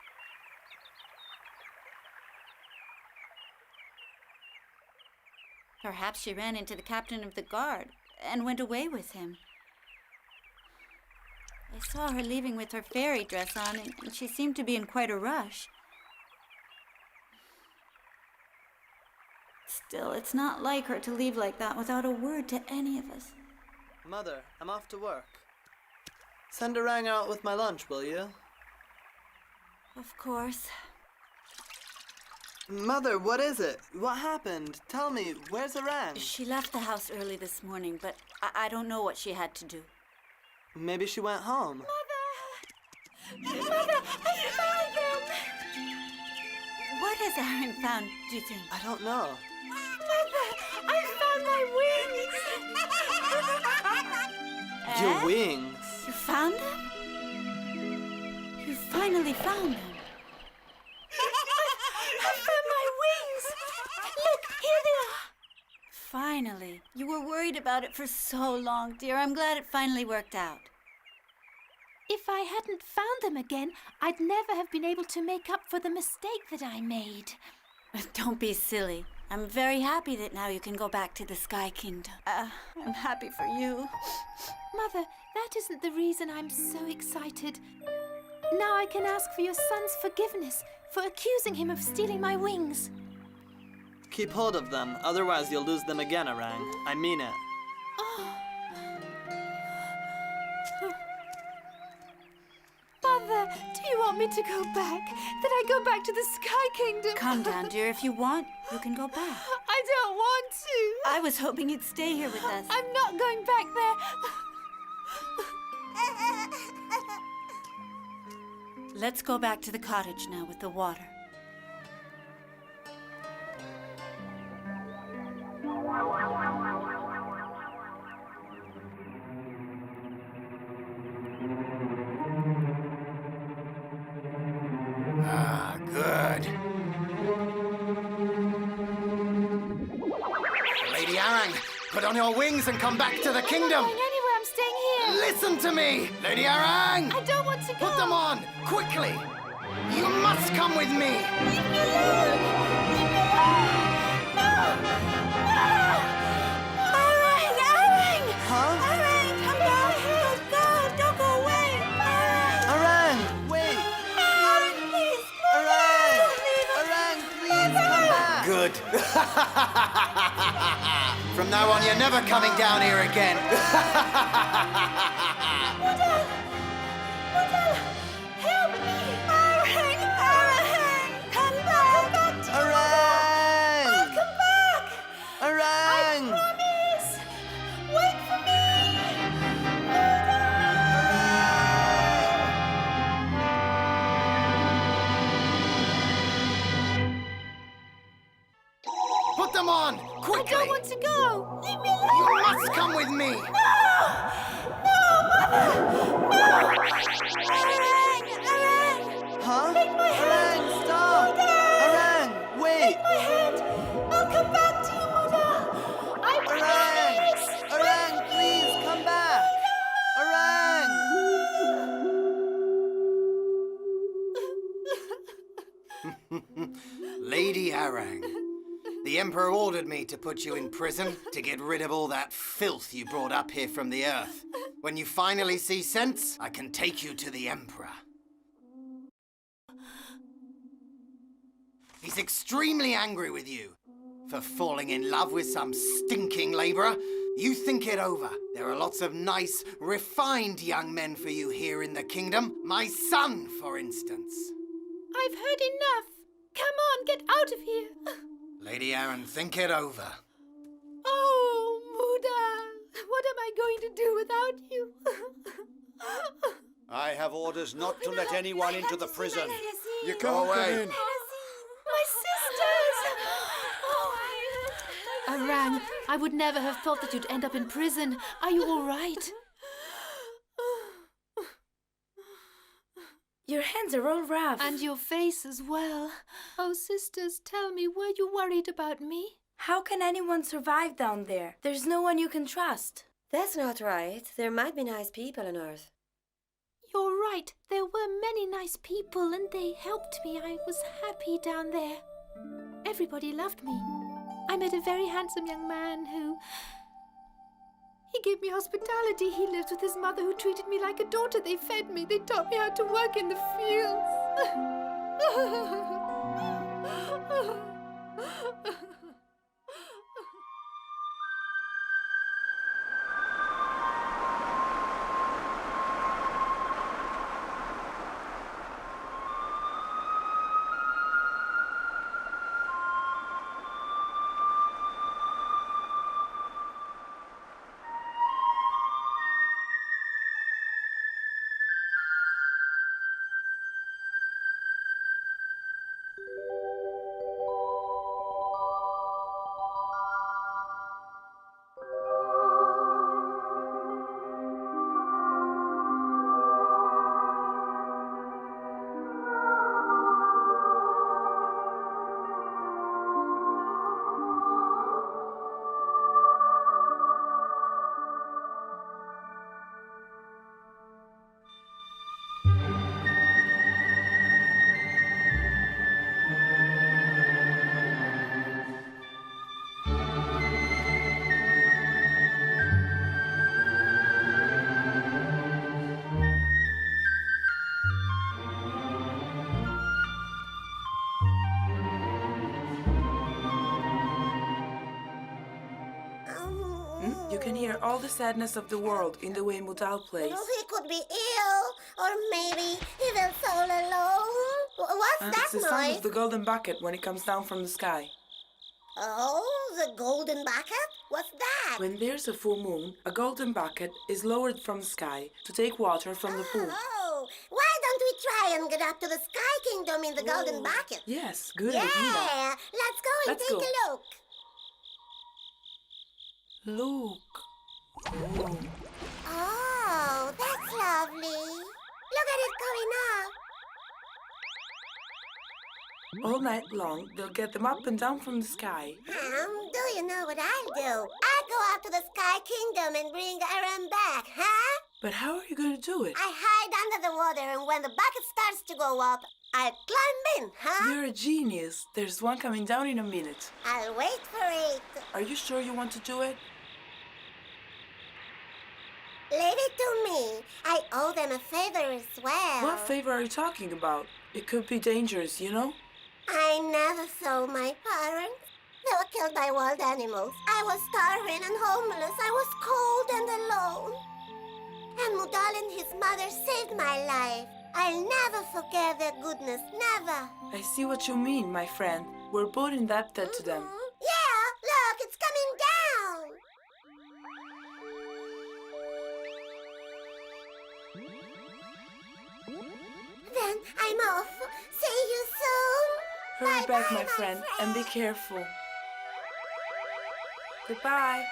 Perhaps she ran into the captain of the guard and went away with him. I saw her leaving with her fairy dress on, and she seemed to be in quite a rush. Still, it's not like her to leave like that without a word to any of us. Mother, I'm off to work. Send Arang out with my lunch, will you? Of course. Mother, what is it? What happened? Tell me, where's Arang? She left the house early this morning, but I don't know what she had to do. Maybe she went home. Mother, I found them! What has Aaron found, do you think? I don't know. Mother, I found my wings! Your wings. You found them? You finally found them. I found my wings! Look, here they are! Finally. You were worried about it for so long, dear. I'm glad it finally worked out. If I hadn't found them again, I'd never have been able to make up for the mistake that I made. Don't be silly. I'm very happy that now you can go back to the Sky Kingdom. I'm happy for you. Mother, that isn't the reason I'm so excited. Now I can ask for your son's forgiveness for accusing him of stealing my wings. Keep hold of them, otherwise you'll lose them again, Arang. I mean it. Mother, do you want me to go back? That I go back to the Sky Kingdom? Calm down, dear. If you want, you can go back. I don't want to. I was hoping you'd stay here with us. I'm not going back there. Let's go back to the cottage now with the water. Put on your wings and come back to the kingdom. I'm not going anywhere. I'm staying here. Listen to me, Lady Arang. I don't want to go. Put them on, quickly. You must come with me. Leave me alone. Leave me alone. No. No. Arang. Huh? Arang, come back. Don't go away. Arang, wait. Arang, please. Arang. Don't leave us. Arang, please come back. Good. From now on, you're never coming down here again. Muda, help me. Arang, come back to me. Arang. I'll come back. Arang. I promise. Wait for me. Put them on, I quickly. don't want to go. Leave me alone. You must come with me. No, Mother. No. Arang. Huh? Take my hand. Arang, stop. Arang, wait. Take my hand. I'll come back to you, Muda. I Arang. promise. Arang, please come back. Arang. Lady Arang, the Emperor ordered me to put you in prison to get rid of all that filth you brought up here from the earth. When you finally see sense, I can take you to the Emperor. He's extremely angry with you for falling in love with some stinking laborer. You think it over. There are lots of nice, refined young men for you here in the kingdom. My son, for instance. I've heard enough. Come on, get out of here. Lady Aaron, think it over. Oh, Muda, what am I going to do without you? I have orders not to let anyone into the prison. You can't come in. My sisters! Oh, Arang, I would never have thought that you'd end up in prison. Are you all right? Your hands are all rough. And your face as well. Oh, sisters, tell me, were you worried about me? How can anyone survive down there? There's no one you can trust. That's not right. There might be nice people on Earth. You're right. There were many nice people and they helped me. I was happy down there. Everybody loved me. I met a very handsome young man who... He gave me hospitality. He lived with his mother who treated me like a daughter. They fed me. They taught me how to work in the fields. You can hear all the sadness of the world in the way Mudal plays. He could be ill, or maybe he felt so alone. What's that It's the sound noise? of the golden bucket when it comes down from the sky. Oh, the golden bucket? What's that? When there's a full moon, a golden bucket is lowered from the sky to take water from the pool. Oh, why don't we try and get up to the Sky Kingdom in the golden bucket? Yes, good Yeah, idea. let's go and Let's take go. a look. Look. Oh. Oh, that's lovely. Look at it going up. All night long, they'll get them up and down from the sky. Do you know what I'll do? I'll go out to the Sky Kingdom and bring Aaron back, huh? But how are you going to do it? I hide under the water, and when the bucket starts to go up, I'll climb in, huh? You're a genius. There's one coming down in a minute. I'll wait for it. Are you sure you want to do it? Leave it to me. I owe them a favor as well. What favor are you talking about? It could be dangerous, you know? I never saw my parents. They were killed by wild animals. I was starving and homeless. I was cold and alone. And Mudal and his mother saved my life. I'll never forget their goodness, never. I see what you mean, my friend. We're both indebted to them. Yeah, look, it's coming down. Then I'm off. See you soon. Hurry Bye-bye, back, my friend, and be careful. Goodbye.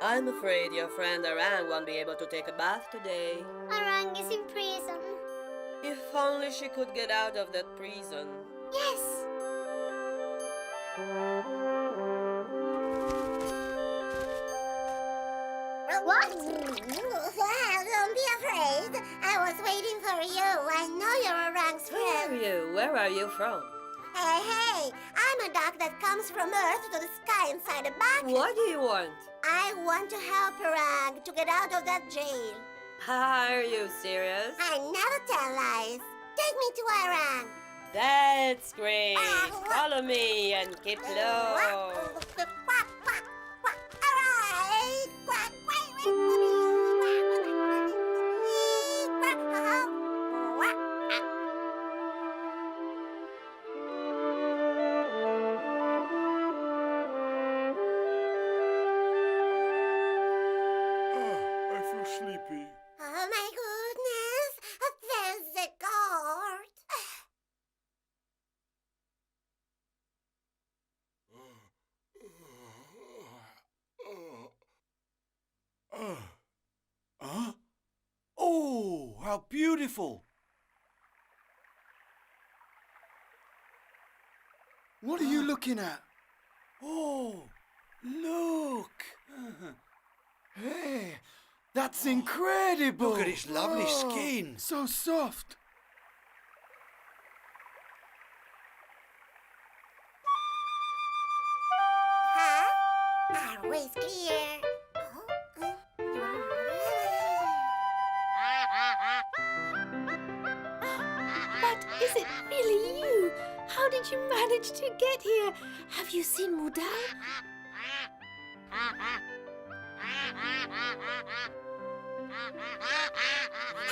I'm afraid your friend Arang won't be able to take a bath today. Arang is in prison. If only she could get out of that prison. Yes. What? Don't be afraid. I was waiting for you. I know you're Arang's friend. Where are you from? Hey, I'm a duck that comes from Earth to the sky inside a bucket. What do you want? I want to help Arang to get out of that jail. Are you serious? I never tell lies. Take me to Arang. That's great. Follow me and keep low. Sleepy. Oh my goodness, there's the guard. Oh, how beautiful! What are you looking at? Oh, look! Hey, that's incredible! Look at its lovely skin. So soft. Huh? Our way's clear. But is it really you? How did you manage to get here? Have you seen Mudal?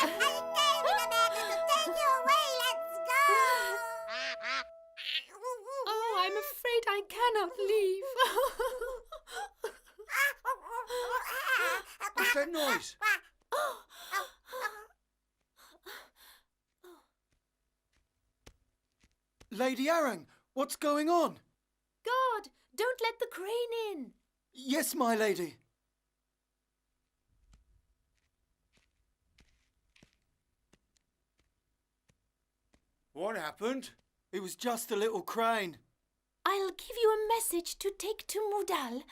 I came in America to take you away. Let's go. Oh, I'm afraid I cannot leave. What's that noise? Lady Arang, what's going on? God, don't let the crane in. Yes, my lady. What happened? It was just a little crane. I'll give you a message to take to Mudal.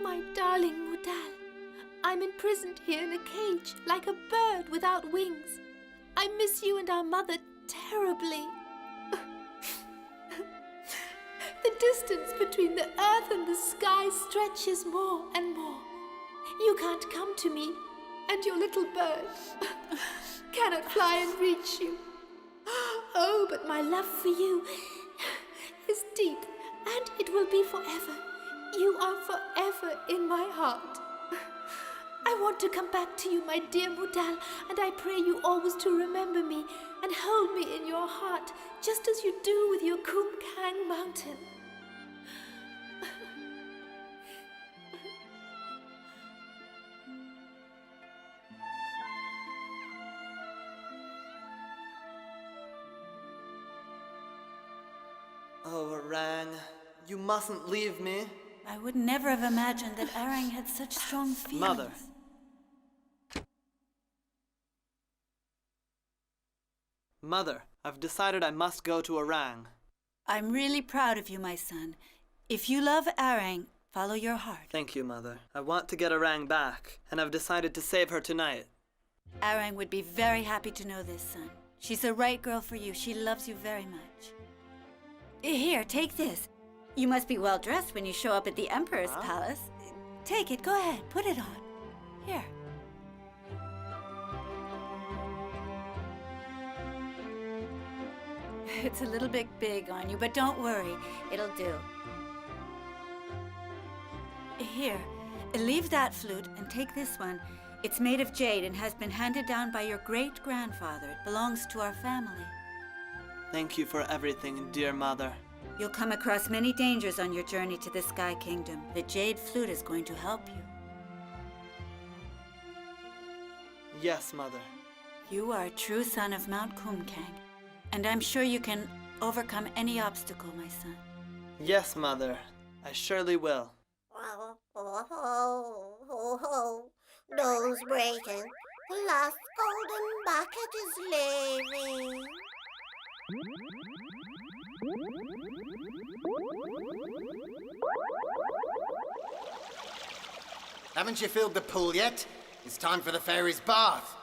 My darling Mudal, I'm imprisoned here in a cage like a bird without wings. I miss you and our mother terribly. The distance between the earth and the sky stretches more and more. You can't come to me, and your little bird cannot fly and reach you. Oh, but my love for you is deep, and it will be forever. You are forever in my heart. I want to come back to you, my dear Mudal, and I pray you always to remember me and hold me in your heart, just as you do with your Kumkang mountain. Oh, Arang, you mustn't leave me. I would never have imagined that Arang had such strong feelings. Mother. Mother, I've decided I must go to Arang. I'm really proud of you, my son. If you love Arang, follow your heart. Thank you, Mother. I want to get Arang back, and I've decided to save her tonight. Arang would be very happy to know this, son. She's the right girl for you. She loves you very much. Here, take this. You must be well dressed when you show up at the Emperor's palace. Take it, go ahead, put it on. Here. It's a little bit big on you, but don't worry, it'll do. Here, leave that flute and take this one. It's made of jade and has been handed down by your great-grandfather. It belongs to our family. Thank you for everything, dear Mother. You'll come across many dangers on your journey to the Sky Kingdom. The jade flute is going to help you. Yes, Mother. You are a true son of Mount Kumkang, and I'm sure you can overcome any obstacle, my son. Yes, Mother. I surely will. Nose breaking. The last golden bucket is leaving. Haven't you filled the pool yet? It's time for the fairy's bath.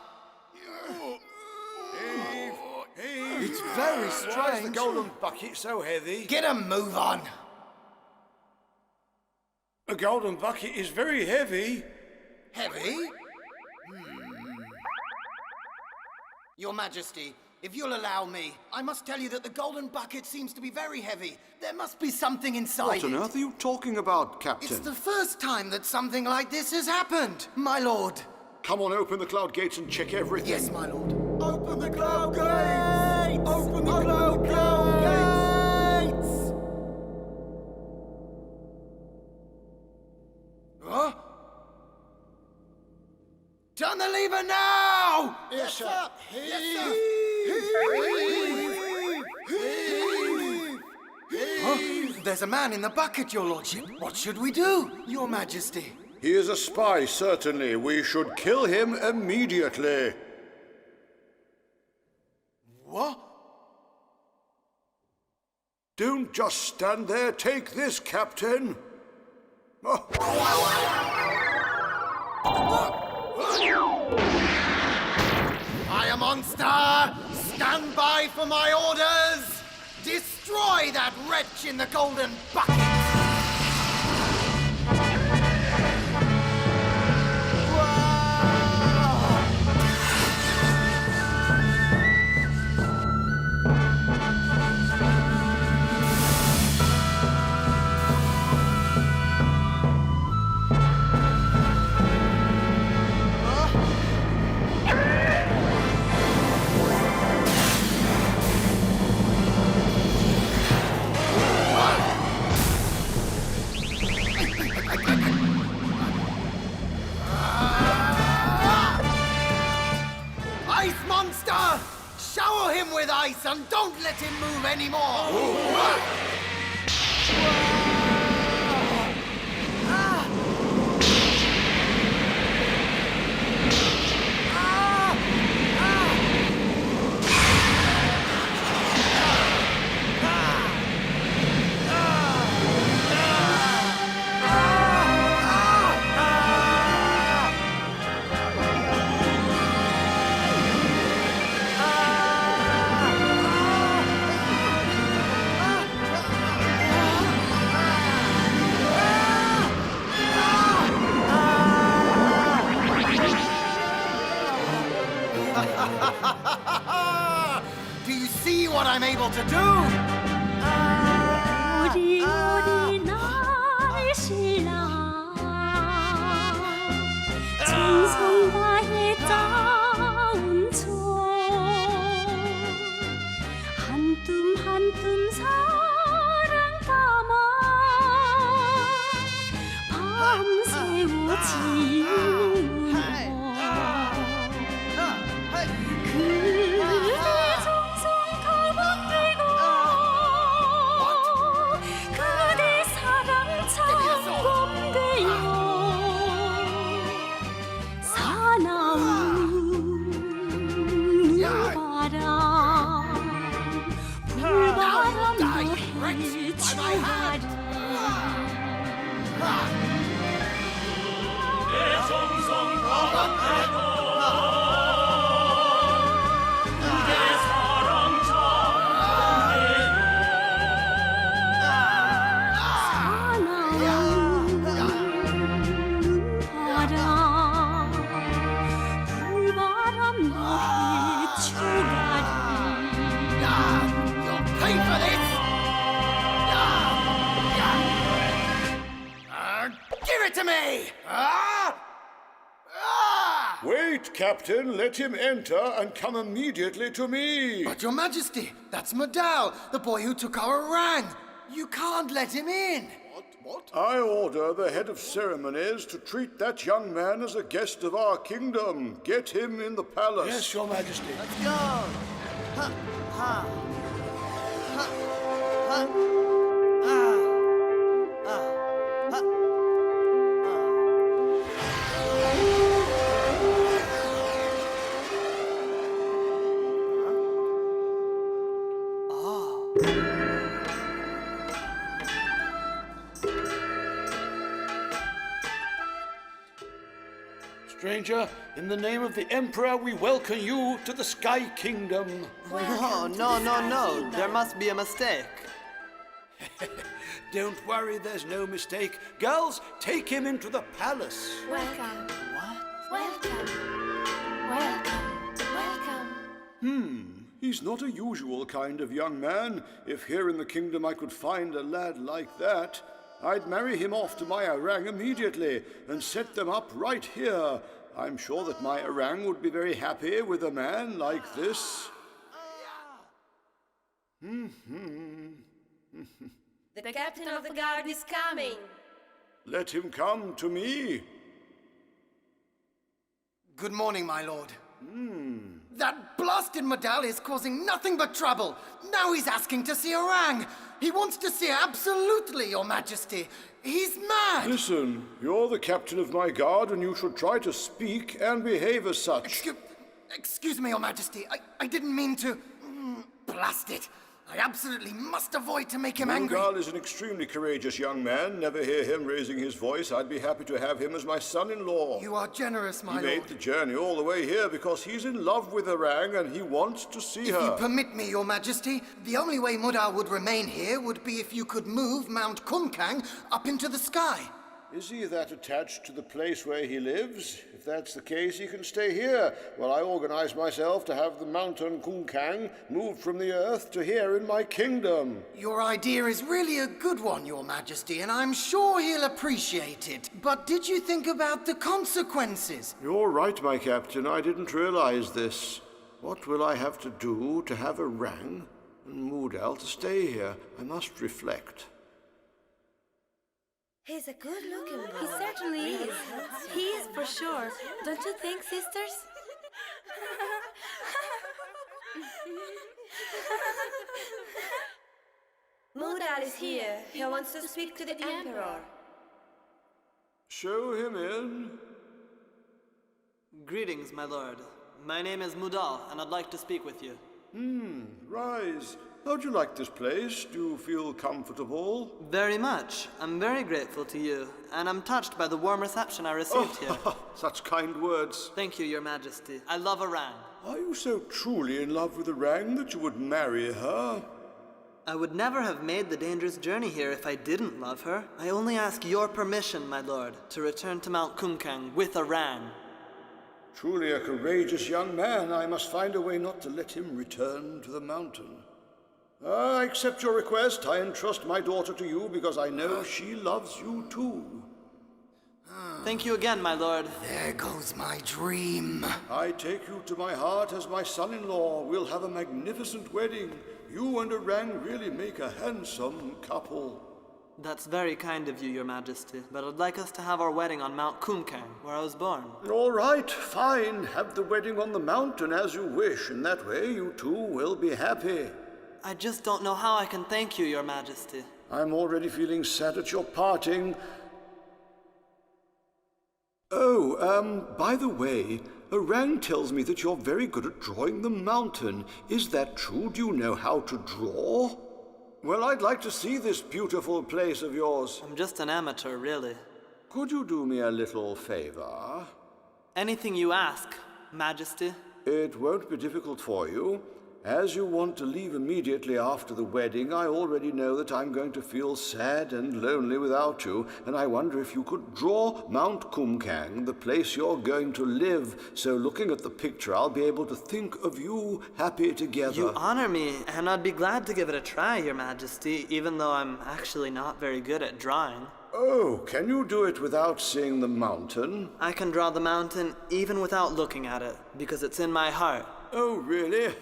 It's very Why is the strange. golden bucket so heavy? Get a move on. The golden bucket is very heavy. Heavy? Your Majesty, if you'll allow me, I must tell you that the golden bucket seems to be very heavy. There must be something inside What on it. earth are you talking about, Captain? It's the first time that something like this has happened, my lord. Come on, open the cloud gates and check everything. Yes, my lord. Open the cloud gates! Open the cloud gates! Huh? Turn the lever now! Yes, sir. Yes, sir. Huh? There's a man in the bucket, your lordship. What should we do, your majesty? He is a spy, certainly. We should kill him immediately. What? Don't just stand there. Take this, Captain. Oh. Fire monster! Stand by for my orders! Destroy that wretch in the golden bucket! Ice monster! Shower him with ice and don't let him move anymore! to do! 우리 날씨라 정성과의 짜운초 한 뼘 사랑 담아 밤새워 지우는 그대 정성 갈망되고 그대 사랑 창검되어 사나운 눈바람 불바람도 헤쳐가리 내 정성 갈망되고 Pay for this! Give it to me! Wait, Captain. Let him enter and come immediately to me. But Your Majesty, that's Madal, the boy who took our orang. You can't let him in. What? I order the head of ceremonies to treat that young man as a guest of our kingdom. Get him in the palace. Yes, Your Majesty. Let's go! Ha! Ha! Ha! Ha! Ah! Ah! Ha! Stranger, in the name of the Emperor, we welcome you to the Sky Kingdom. No. There must be a mistake. Don't worry, there's no mistake. Girls, take him into the palace. Welcome. Welcome. He's not a usual kind of young man. If here in the kingdom I could find a lad like that, I'd marry him off to my orang immediately and set them up right here. I'm sure that my orang would be very happy with a man like this. The captain of the guard is coming. Let him come to me. Good morning, my lord. That blasted Madal is causing nothing but trouble. Now he's asking to see orang. He wants to see her absolutely, Your Majesty. He's mad. Listen, you're the captain of my guard and you should try to speak and behave as such. Excuse me, Your Majesty. I didn't mean to. Blast it. I absolutely must avoid to make him angry. Mungal is an extremely courageous young man. Never hear him raising his voice. I'd be happy to have him as my son-in-law. You are generous, my lord. He made the journey all the way here because he's in love with Orang and he wants to see her. If you permit me, Your Majesty, the only way Mudar would remain here would be if you could move Mount Kumkang up into the sky. Is he that attached to the place where he lives? If that's the case, he can stay here, while I organize myself to have the mountain Kumkang moved from the earth to here in my kingdom. Your idea is really a good one, Your Majesty, and I'm sure he'll appreciate it. But did you think about the consequences? You're right, my captain. I didn't realize this. What will I have to do to have Orang and Mudal to stay here? I must reflect. He's a good-looking boy. He certainly is. He is for sure. Don't you think, sisters? Mudal is here. He wants to speak to the Emperor. Show him in. Greetings, my lord. My name is Mudal, and I'd like to speak with you. Rise. How'd you like this place? Do you feel comfortable? Very much. I'm very grateful to you, and I'm touched by the warm reception I received here. Such kind words. Thank you, Your Majesty. I love Orang. Are you so truly in love with Orang that you would marry her? I would never have made the dangerous journey here if I didn't love her. I only ask your permission, my lord, to return to Mount Kumkang with Orang. Truly a courageous young man. I must find a way not to let him return to the mountain. I accept your request. I entrust my daughter to you because I know she loves you too. Thank you again, my lord. There goes my dream. I take you to my heart as my son-in-law. We'll have a magnificent wedding. You and Orang really make a handsome couple. That's very kind of you, Your Majesty, but I'd like us to have our wedding on Mount Kumkang, where I was born. All right, fine. Have the wedding on the mountain as you wish, and that way you two will be happy. I just don't know how I can thank you, Your Majesty. I'm already feeling sad at your parting. Oh, by the way, Orang tells me that you're very good at drawing the mountain. Is that true? Do you know how to draw? Well, I'd like to see this beautiful place of yours. I'm just an amateur, really. Could you do me a little favor? Anything you ask, Majesty. It won't be difficult for you. As you want to leave immediately after the wedding, I already know that I'm going to feel sad and lonely without you, and I wonder if you could draw Mount Kumkang, the place you're going to live, so looking at the picture I'll be able to think of you happy together. You honor me, and I'd be glad to give it a try, Your Majesty, even though I'm actually not very good at drawing. Oh, can you do it without seeing the mountain? I can draw the mountain even without looking at it, because it's in my heart. Oh, really?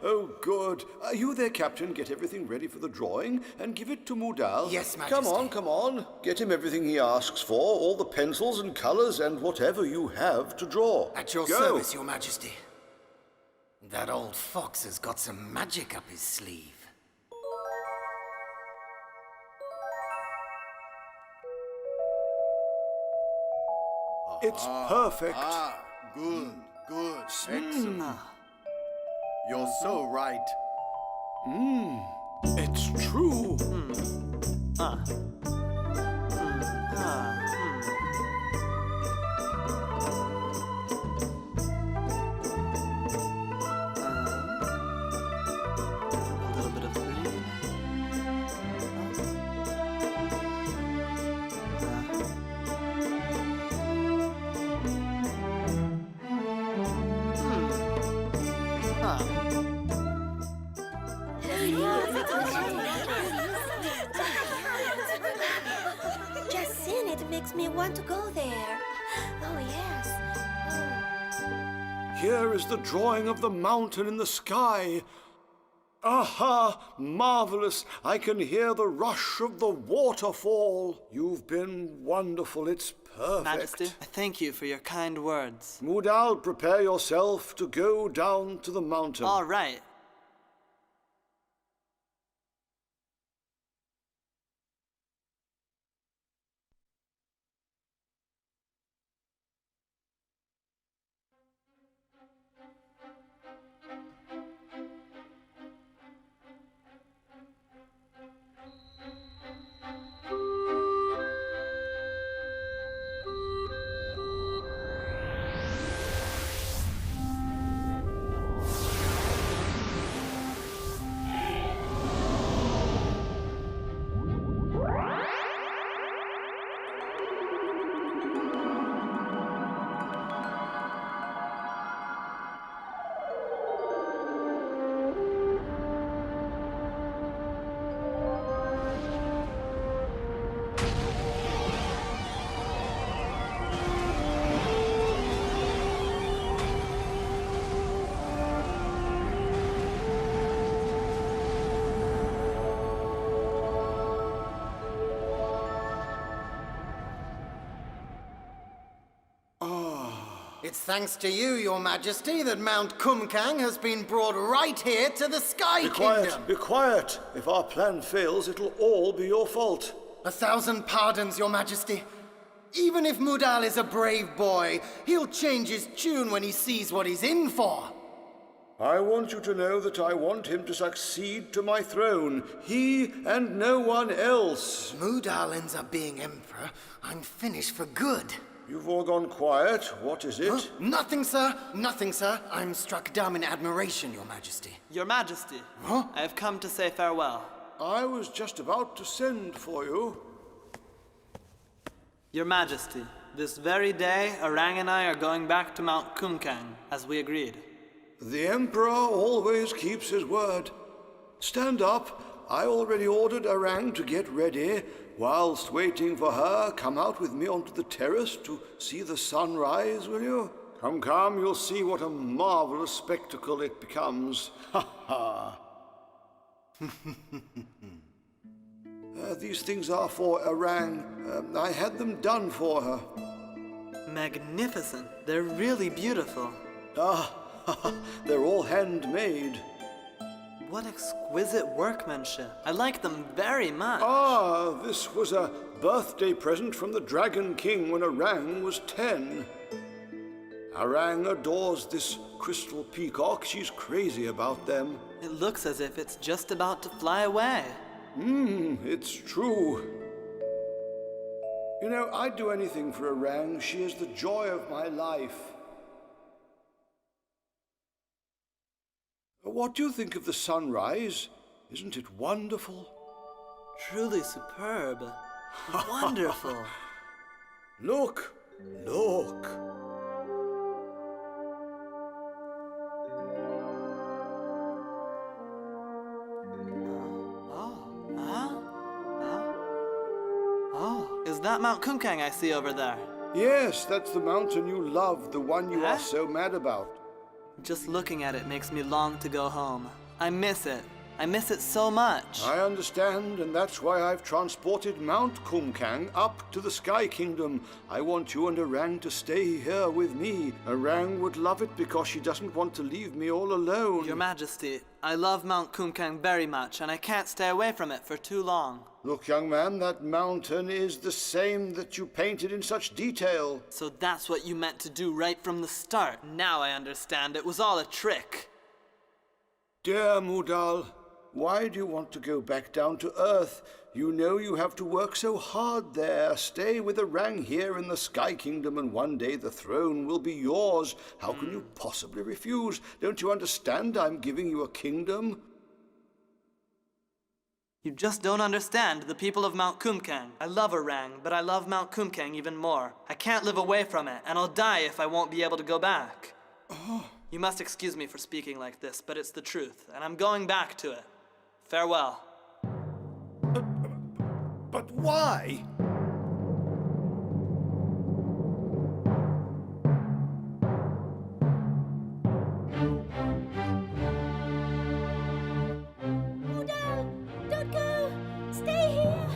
Oh, good. You there, Captain. Get everything ready for the drawing and give it to Mudal. Yes, Majesty. Come on. Get him everything he asks for, all the pencils and colors and whatever you have to draw. At your service, Your Majesty. That old fox has got some magic up his sleeve. It's perfect. Good. Excellent. You're so right. It's true. A little bit of green. Justin, it makes me want to go there. Oh, yes. Here is the drawing of the mountain in the sky. Aha! Marvelous! I can hear the rush of the waterfall. You've been wonderful. It's perfect. Majesty, I thank you for your kind words. Mudal, prepare yourself to go down to the mountain. All right. It's thanks to you, Your Majesty, that Mount Kumkang has been brought right here to the Sky Kingdom. Be quiet. If our plan fails, it'll all be your fault. 1,000 pardons, Your Majesty. Even if Mudal is a brave boy, he'll change his tune when he sees what he's in for. I want you to know that I want him to succeed to my throne. He and no one else. Mudal ends up being emperor, I'm finished for good. You've all gone quiet. What is it? Huh? Nothing, sir. Nothing, sir. I'm struck dumb in admiration, Your Majesty. Your Majesty, Huh? I have come to say farewell. I was just about to send for you. Your Majesty, this very day, Orang and I are going back to Mount Kumkang, as we agreed. The Emperor always keeps his word. Stand up. I already ordered Arang to get ready. Whilst waiting for her, come out with me onto the terrace to see the sunrise, will you? Come, come, you'll see what a marvelous spectacle it becomes. Ha ha! These things are for Arang. I had them done for her. Magnificent. They're really beautiful. Ah, they're all handmade. What exquisite workmanship. I like them very much. Ah, this was a birthday present from the Dragon King when Arang was 10. Arang adores this crystal peacock. She's crazy about them. It looks as if it's just about to fly away. It's true. You know, I'd do anything for Arang. She is the joy of my life. What do you think of the sunrise? Isn't it wonderful? Truly superb. Wonderful. Look, look. Is that Mount Kumkang I see over there? Yes, that's the mountain you love, the one you are so mad about. Just looking at it makes me long to go home. I miss it. I miss it so much. I understand, and that's why I've transported Mount Kumkang up to the Sky Kingdom. I want you and Arang to stay here with me. Arang would love it because she doesn't want to leave me all alone. Your Majesty, I love Mount Kumkang very much, and I can't stay away from it for too long. Look, young man, that mountain is the same that you painted in such detail. So that's what you meant to do right from the start. Now I understand. It was all a trick. Dear Mudal, why do you want to go back down to Earth? You know you have to work so hard there. Stay with Arang here in the Sky Kingdom, and one day the throne will be yours. How can you possibly refuse? Don't you understand I'm giving you a kingdom? You just don't understand the people of Mount Kumkang. I love Arang, but I love Mount Kumkang even more. I can't live away from it, and I'll die if I won't be able to go back. You must excuse me for speaking like this, but it's the truth, and I'm going back to it. Farewell. But why? Don't go! Stay here!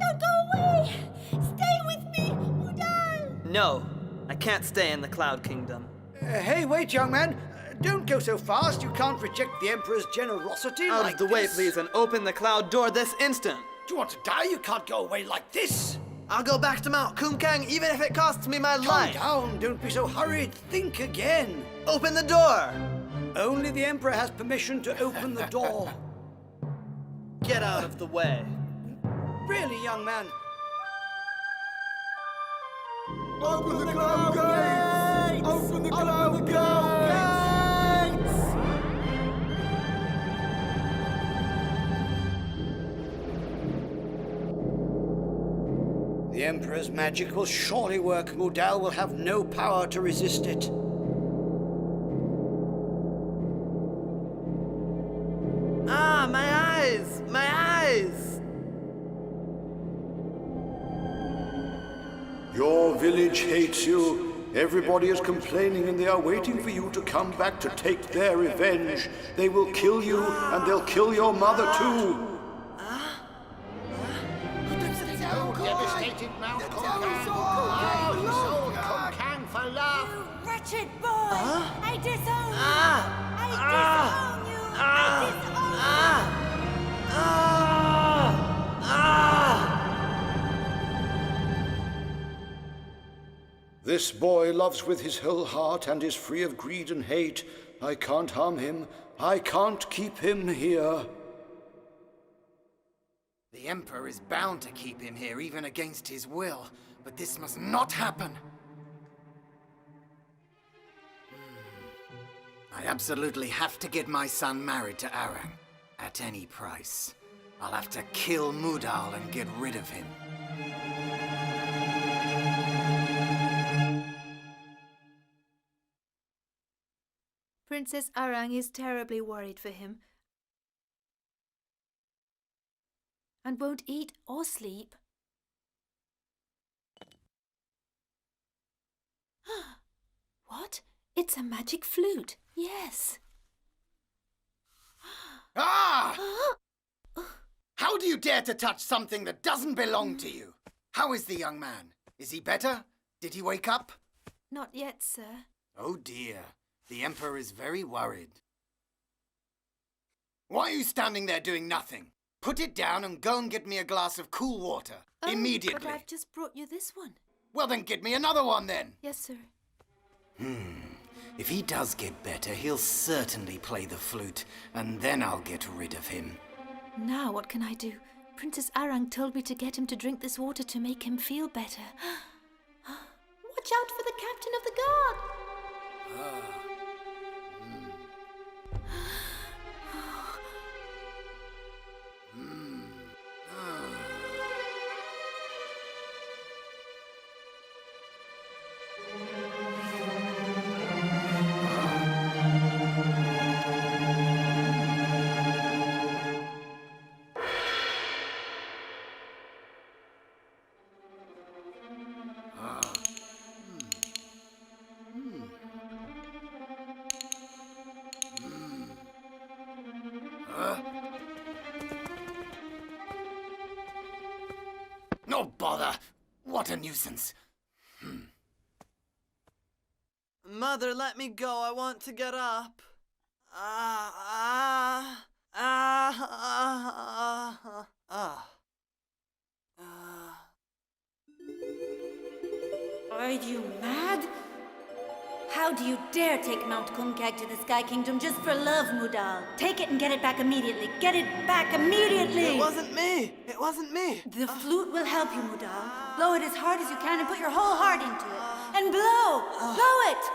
Don't go away! Stay with me, Mudal! No, I can't stay in the Cloud Kingdom. Hey, wait, young man. Don't go so fast. You can't reject the Emperor's generosity Out like of the way, this. please, and open the cloud door this instant. Do you want to die? You can't go away like this. I'll go back to Mount Kumkang even if it costs me my Calm life. down. Don't be so hurried. Think again. Open the door. Only the Emperor has permission to open the door. Get out of the way. Really, young man? Open the cloud gates! Open the cloud gates! The Emperor's magic will surely work. Mudal will have no power to resist it. Ah, my eyes! My eyes! Your village hates you. Everybody is complaining and they are waiting for you to come back to take their revenge. They will kill you and they'll kill your mother too. Devastated Mount Kumkang. Oh, he sold Kumkang for love. You wretched boy! I disown you! I disown you! I disown you! This boy loves with his whole heart and is free of greed and hate. I can't harm him. I can't keep him here. The Emperor is bound to keep him here, even against his will. But this must not happen. I absolutely have to get my son married to Arang. At any price. I'll have to kill Mudal and get rid of him. Princess Arang is terribly worried for him. and won't eat or sleep. What? It's a magic flute. Yes. Ah! How do you dare to touch something that doesn't belong to you? How is the young man? Is he better? Did he wake up? Not yet, sir. Oh dear. The Emperor is very worried. Why are you standing there doing nothing? Put it down and go and get me a glass of cool water. Immediately. But I've just brought you this one. Well, then get me another one then. Yes, sir. If he does get better, he'll certainly play the flute, and then I'll get rid of him. Now what can I do? Princess Arang told me to get him to drink this water to make him feel better. Watch out for the captain of the guard! No bother! What a nuisance! Mother, let me go. I want to get up. Are you mad? How do you dare take Mount Kumkag to the Sky Kingdom just for love, Mudal? Take it and get it back immediately. Get it back immediately! It wasn't me. It wasn't me. The flute will help you, Mudal. Blow it as hard as you can and put your whole heart into it. And blow! Blow it!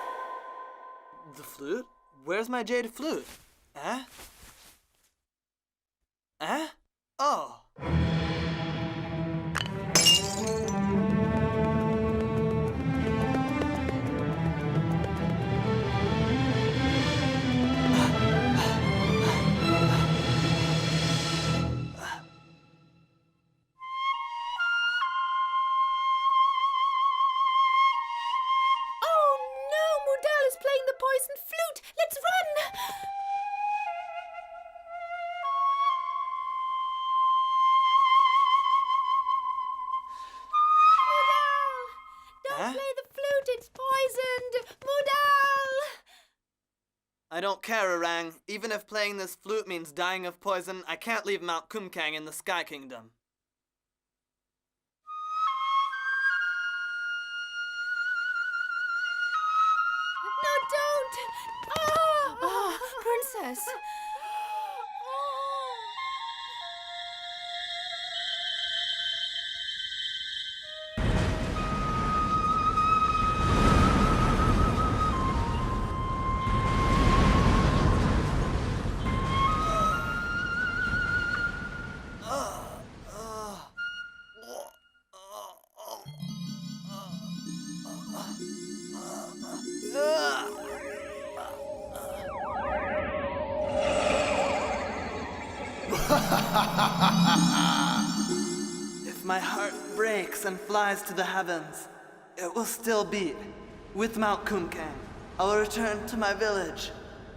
The flute? Where's my jade flute? Eh? Eh? Oh. Playing the poison flute. Let's run! Mudal! Don't play the flute, it's poisoned! Mudal! I don't care, Orang. Even if playing this flute means dying of poison, I can't leave Mount Kumkang in the Sky Kingdom. Princess! If my heart breaks and flies to the heavens, it will still beat. With Mount Kumkang, I will return to my village.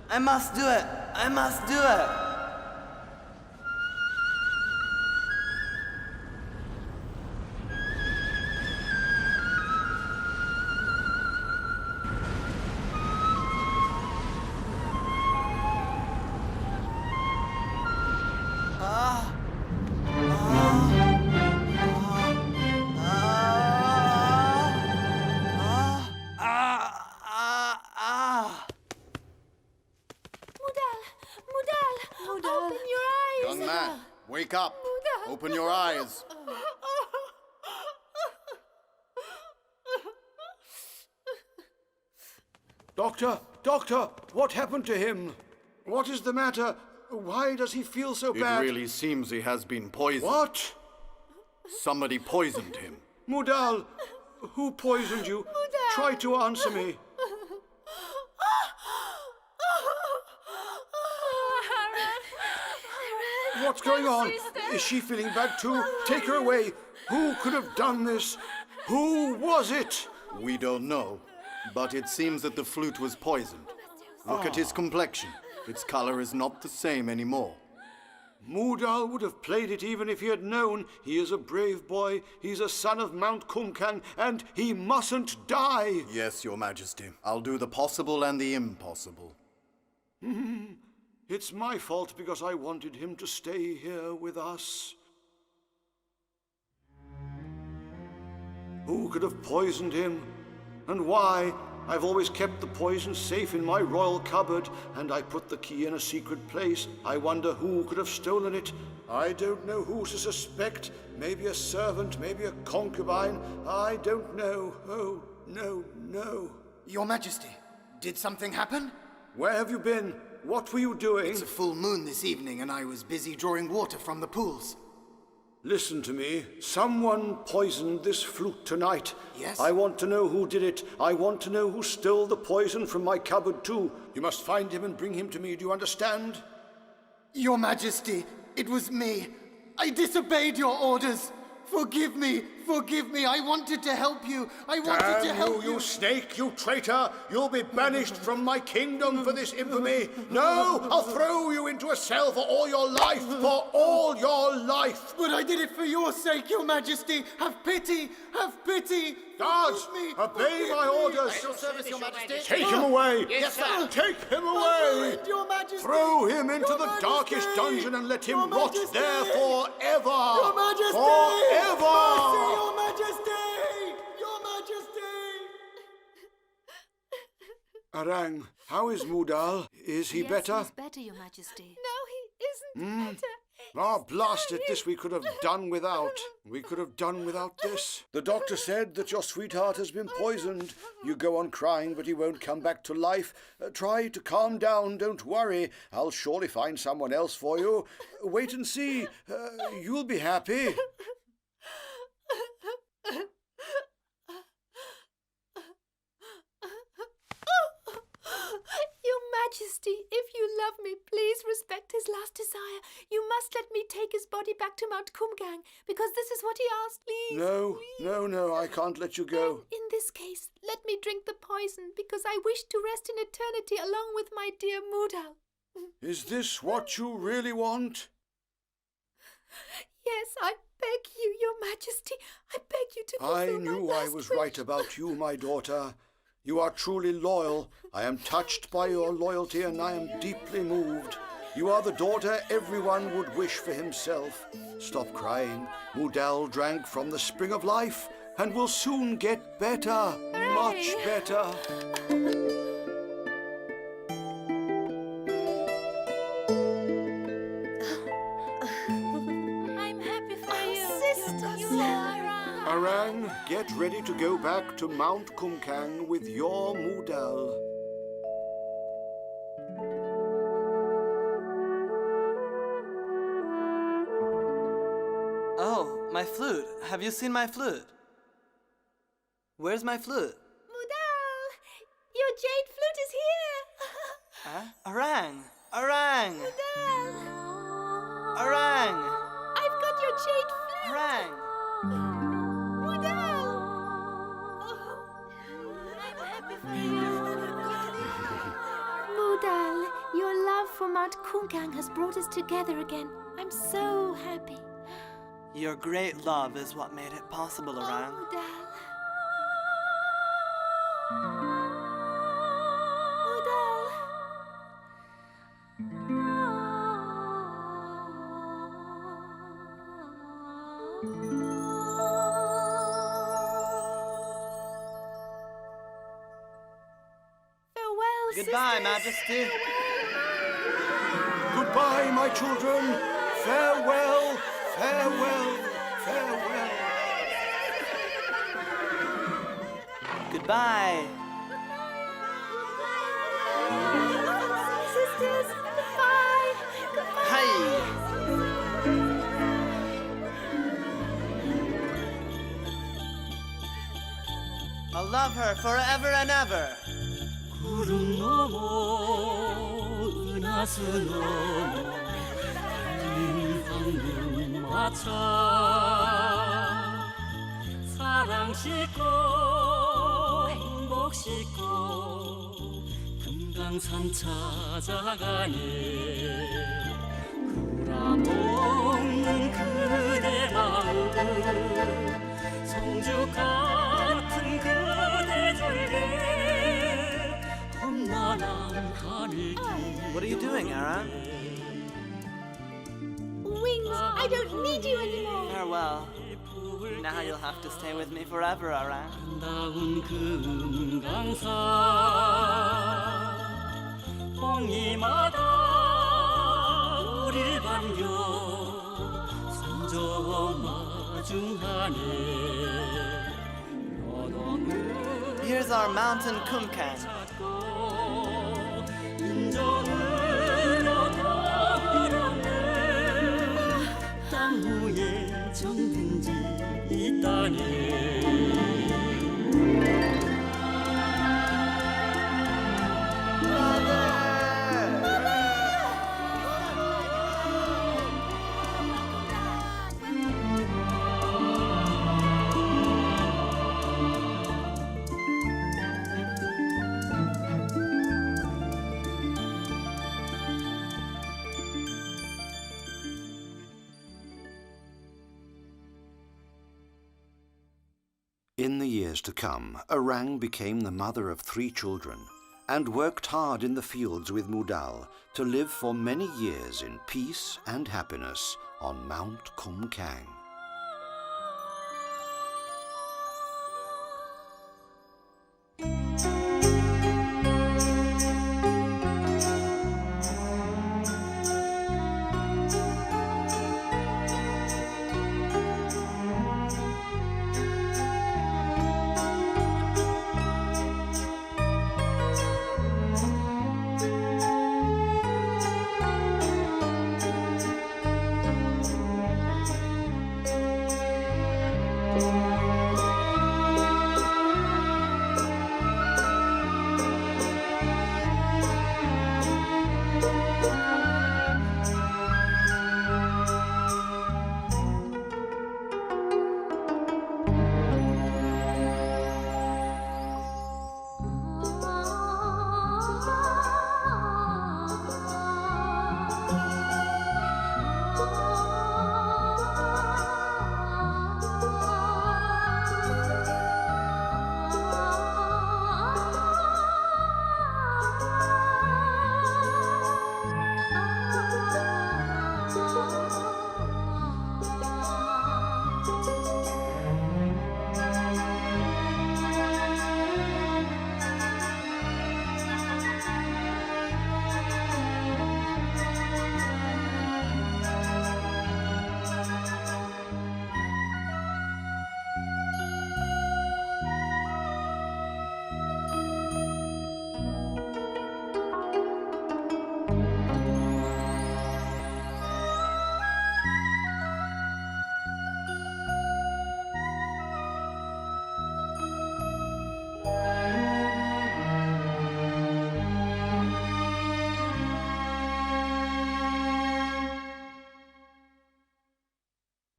I must do it! I must do it! Young man, wake up. Open your eyes. Doctor, what happened to him? What is the matter? Why does he feel so bad? It really seems he has been poisoned. What? Somebody poisoned him. Mudal, who poisoned you? Mudal. Try to answer me. What's going on? Is she feeling bad too? Take her away. Who could have done this? Who was it? We don't know, but it seems that the flute was poisoned. Look at his complexion. Its color is not the same anymore. Mudal would have played it even if he had known. He is a brave boy. He's a son of Mount Kumkang, and he mustn't die. Yes, Your Majesty. I'll do the possible and the impossible. It's my fault because I wanted him to stay here with us. Who could have poisoned him? And why? I've always kept the poison safe in my royal cupboard, and I put the key in a secret place. I wonder who could have stolen it. I don't know who to suspect. Maybe a servant, maybe a concubine. I don't know. Oh, no. Your Majesty, did something happen? Where have you been? What were you doing? It's a full moon this evening, and I was busy drawing water from the pools. Listen to me. Someone poisoned this flute tonight. Yes? I want to know who did it. I want to know who stole the poison from my cupboard, too. You must find him and bring him to me. Do you understand? Your Majesty, it was me. I disobeyed your orders. Forgive me. I wanted to help you. Damn you, you snake, you traitor! You'll be banished from my kingdom for this infamy. No, I'll throw you into a cell for all your life. For all your life. But I did it for your sake, Your Majesty. Have pity. Guards, obey my orders. Service, Your Majesty. Take him away. Yes, sir. Take him away. Your Majesty. Throw him into the Majesty. darkest dungeon and let him Your rot Majesty. there forever. Your Majesty. Forever. Mercy, Your Majesty. Your Majesty. Arang, how is Mudal? Is he better? He's better, Your Majesty. No, he isn't better. Ah, blast it, this we could have done without. We could have done without this. The doctor said that your sweetheart has been poisoned. You go on crying, but he won't come back to life. Try to calm down, don't worry. I'll surely find someone else for you. Wait and see. You'll be happy. Your Majesty, if you love me, please respect his last desire. You must let me take his body back to Mount Kumgang, because this is what he asked. Please. No, I can't let you go. In this case, let me drink the poison, because I wish to rest in eternity along with my dear Mudal. Is this what you really want? Yes, I beg you, Your Majesty. I beg you to fulfill I my knew I last was wish. right about you, my daughter. You are truly loyal. I am touched by your loyalty and I am deeply moved. You are the daughter everyone would wish for himself. Stop crying. Mudal drank from the spring of life and will soon get better, much better. I'm happy for you. Sister Arang, get ready to go back to Mount Kumkang with your Mudal. Oh, my flute. Have you seen my flute? Where's my flute? Mudal, your jade flute is here. Arang! Arang! Mudal, Arang! I've got your jade flute. Arang! Mudal. I'm happy for you. Mudal, your love for Mount Kumgang has brought us together again. I'm so happy. Your great love is what made it possible, Arang. Mudal. Farewell, Goodbye, sisters. Majesty. Goodbye, my children. Farewell, farewell, farewell. Goodbye. Sisters, goodbye. Goodbye. Hi. I'll love her forever and ever. 구름 넘어 은하수 넘어 마음은 맞춰 사랑 싣고 행복 싣고 금강산 찾아가네 구라먹는 그대 마음 성주 같은 그대 절개 험난한 하늘 What are you doing, Aram? Wings, I don't need you anymore. Farewell. Now you'll have to stay with me forever, Aram. 아름다운 금강산 홍이마다 우릴 반겨 선저 마중하네 Here's our mountain kumkan. 인정을 얻어버렸네 땅 위에 정든지 있다네 In the years to come, Orang became the mother of 3 children and worked hard in the fields with Mudal to live for many years in peace and happiness on Mount Kumkang.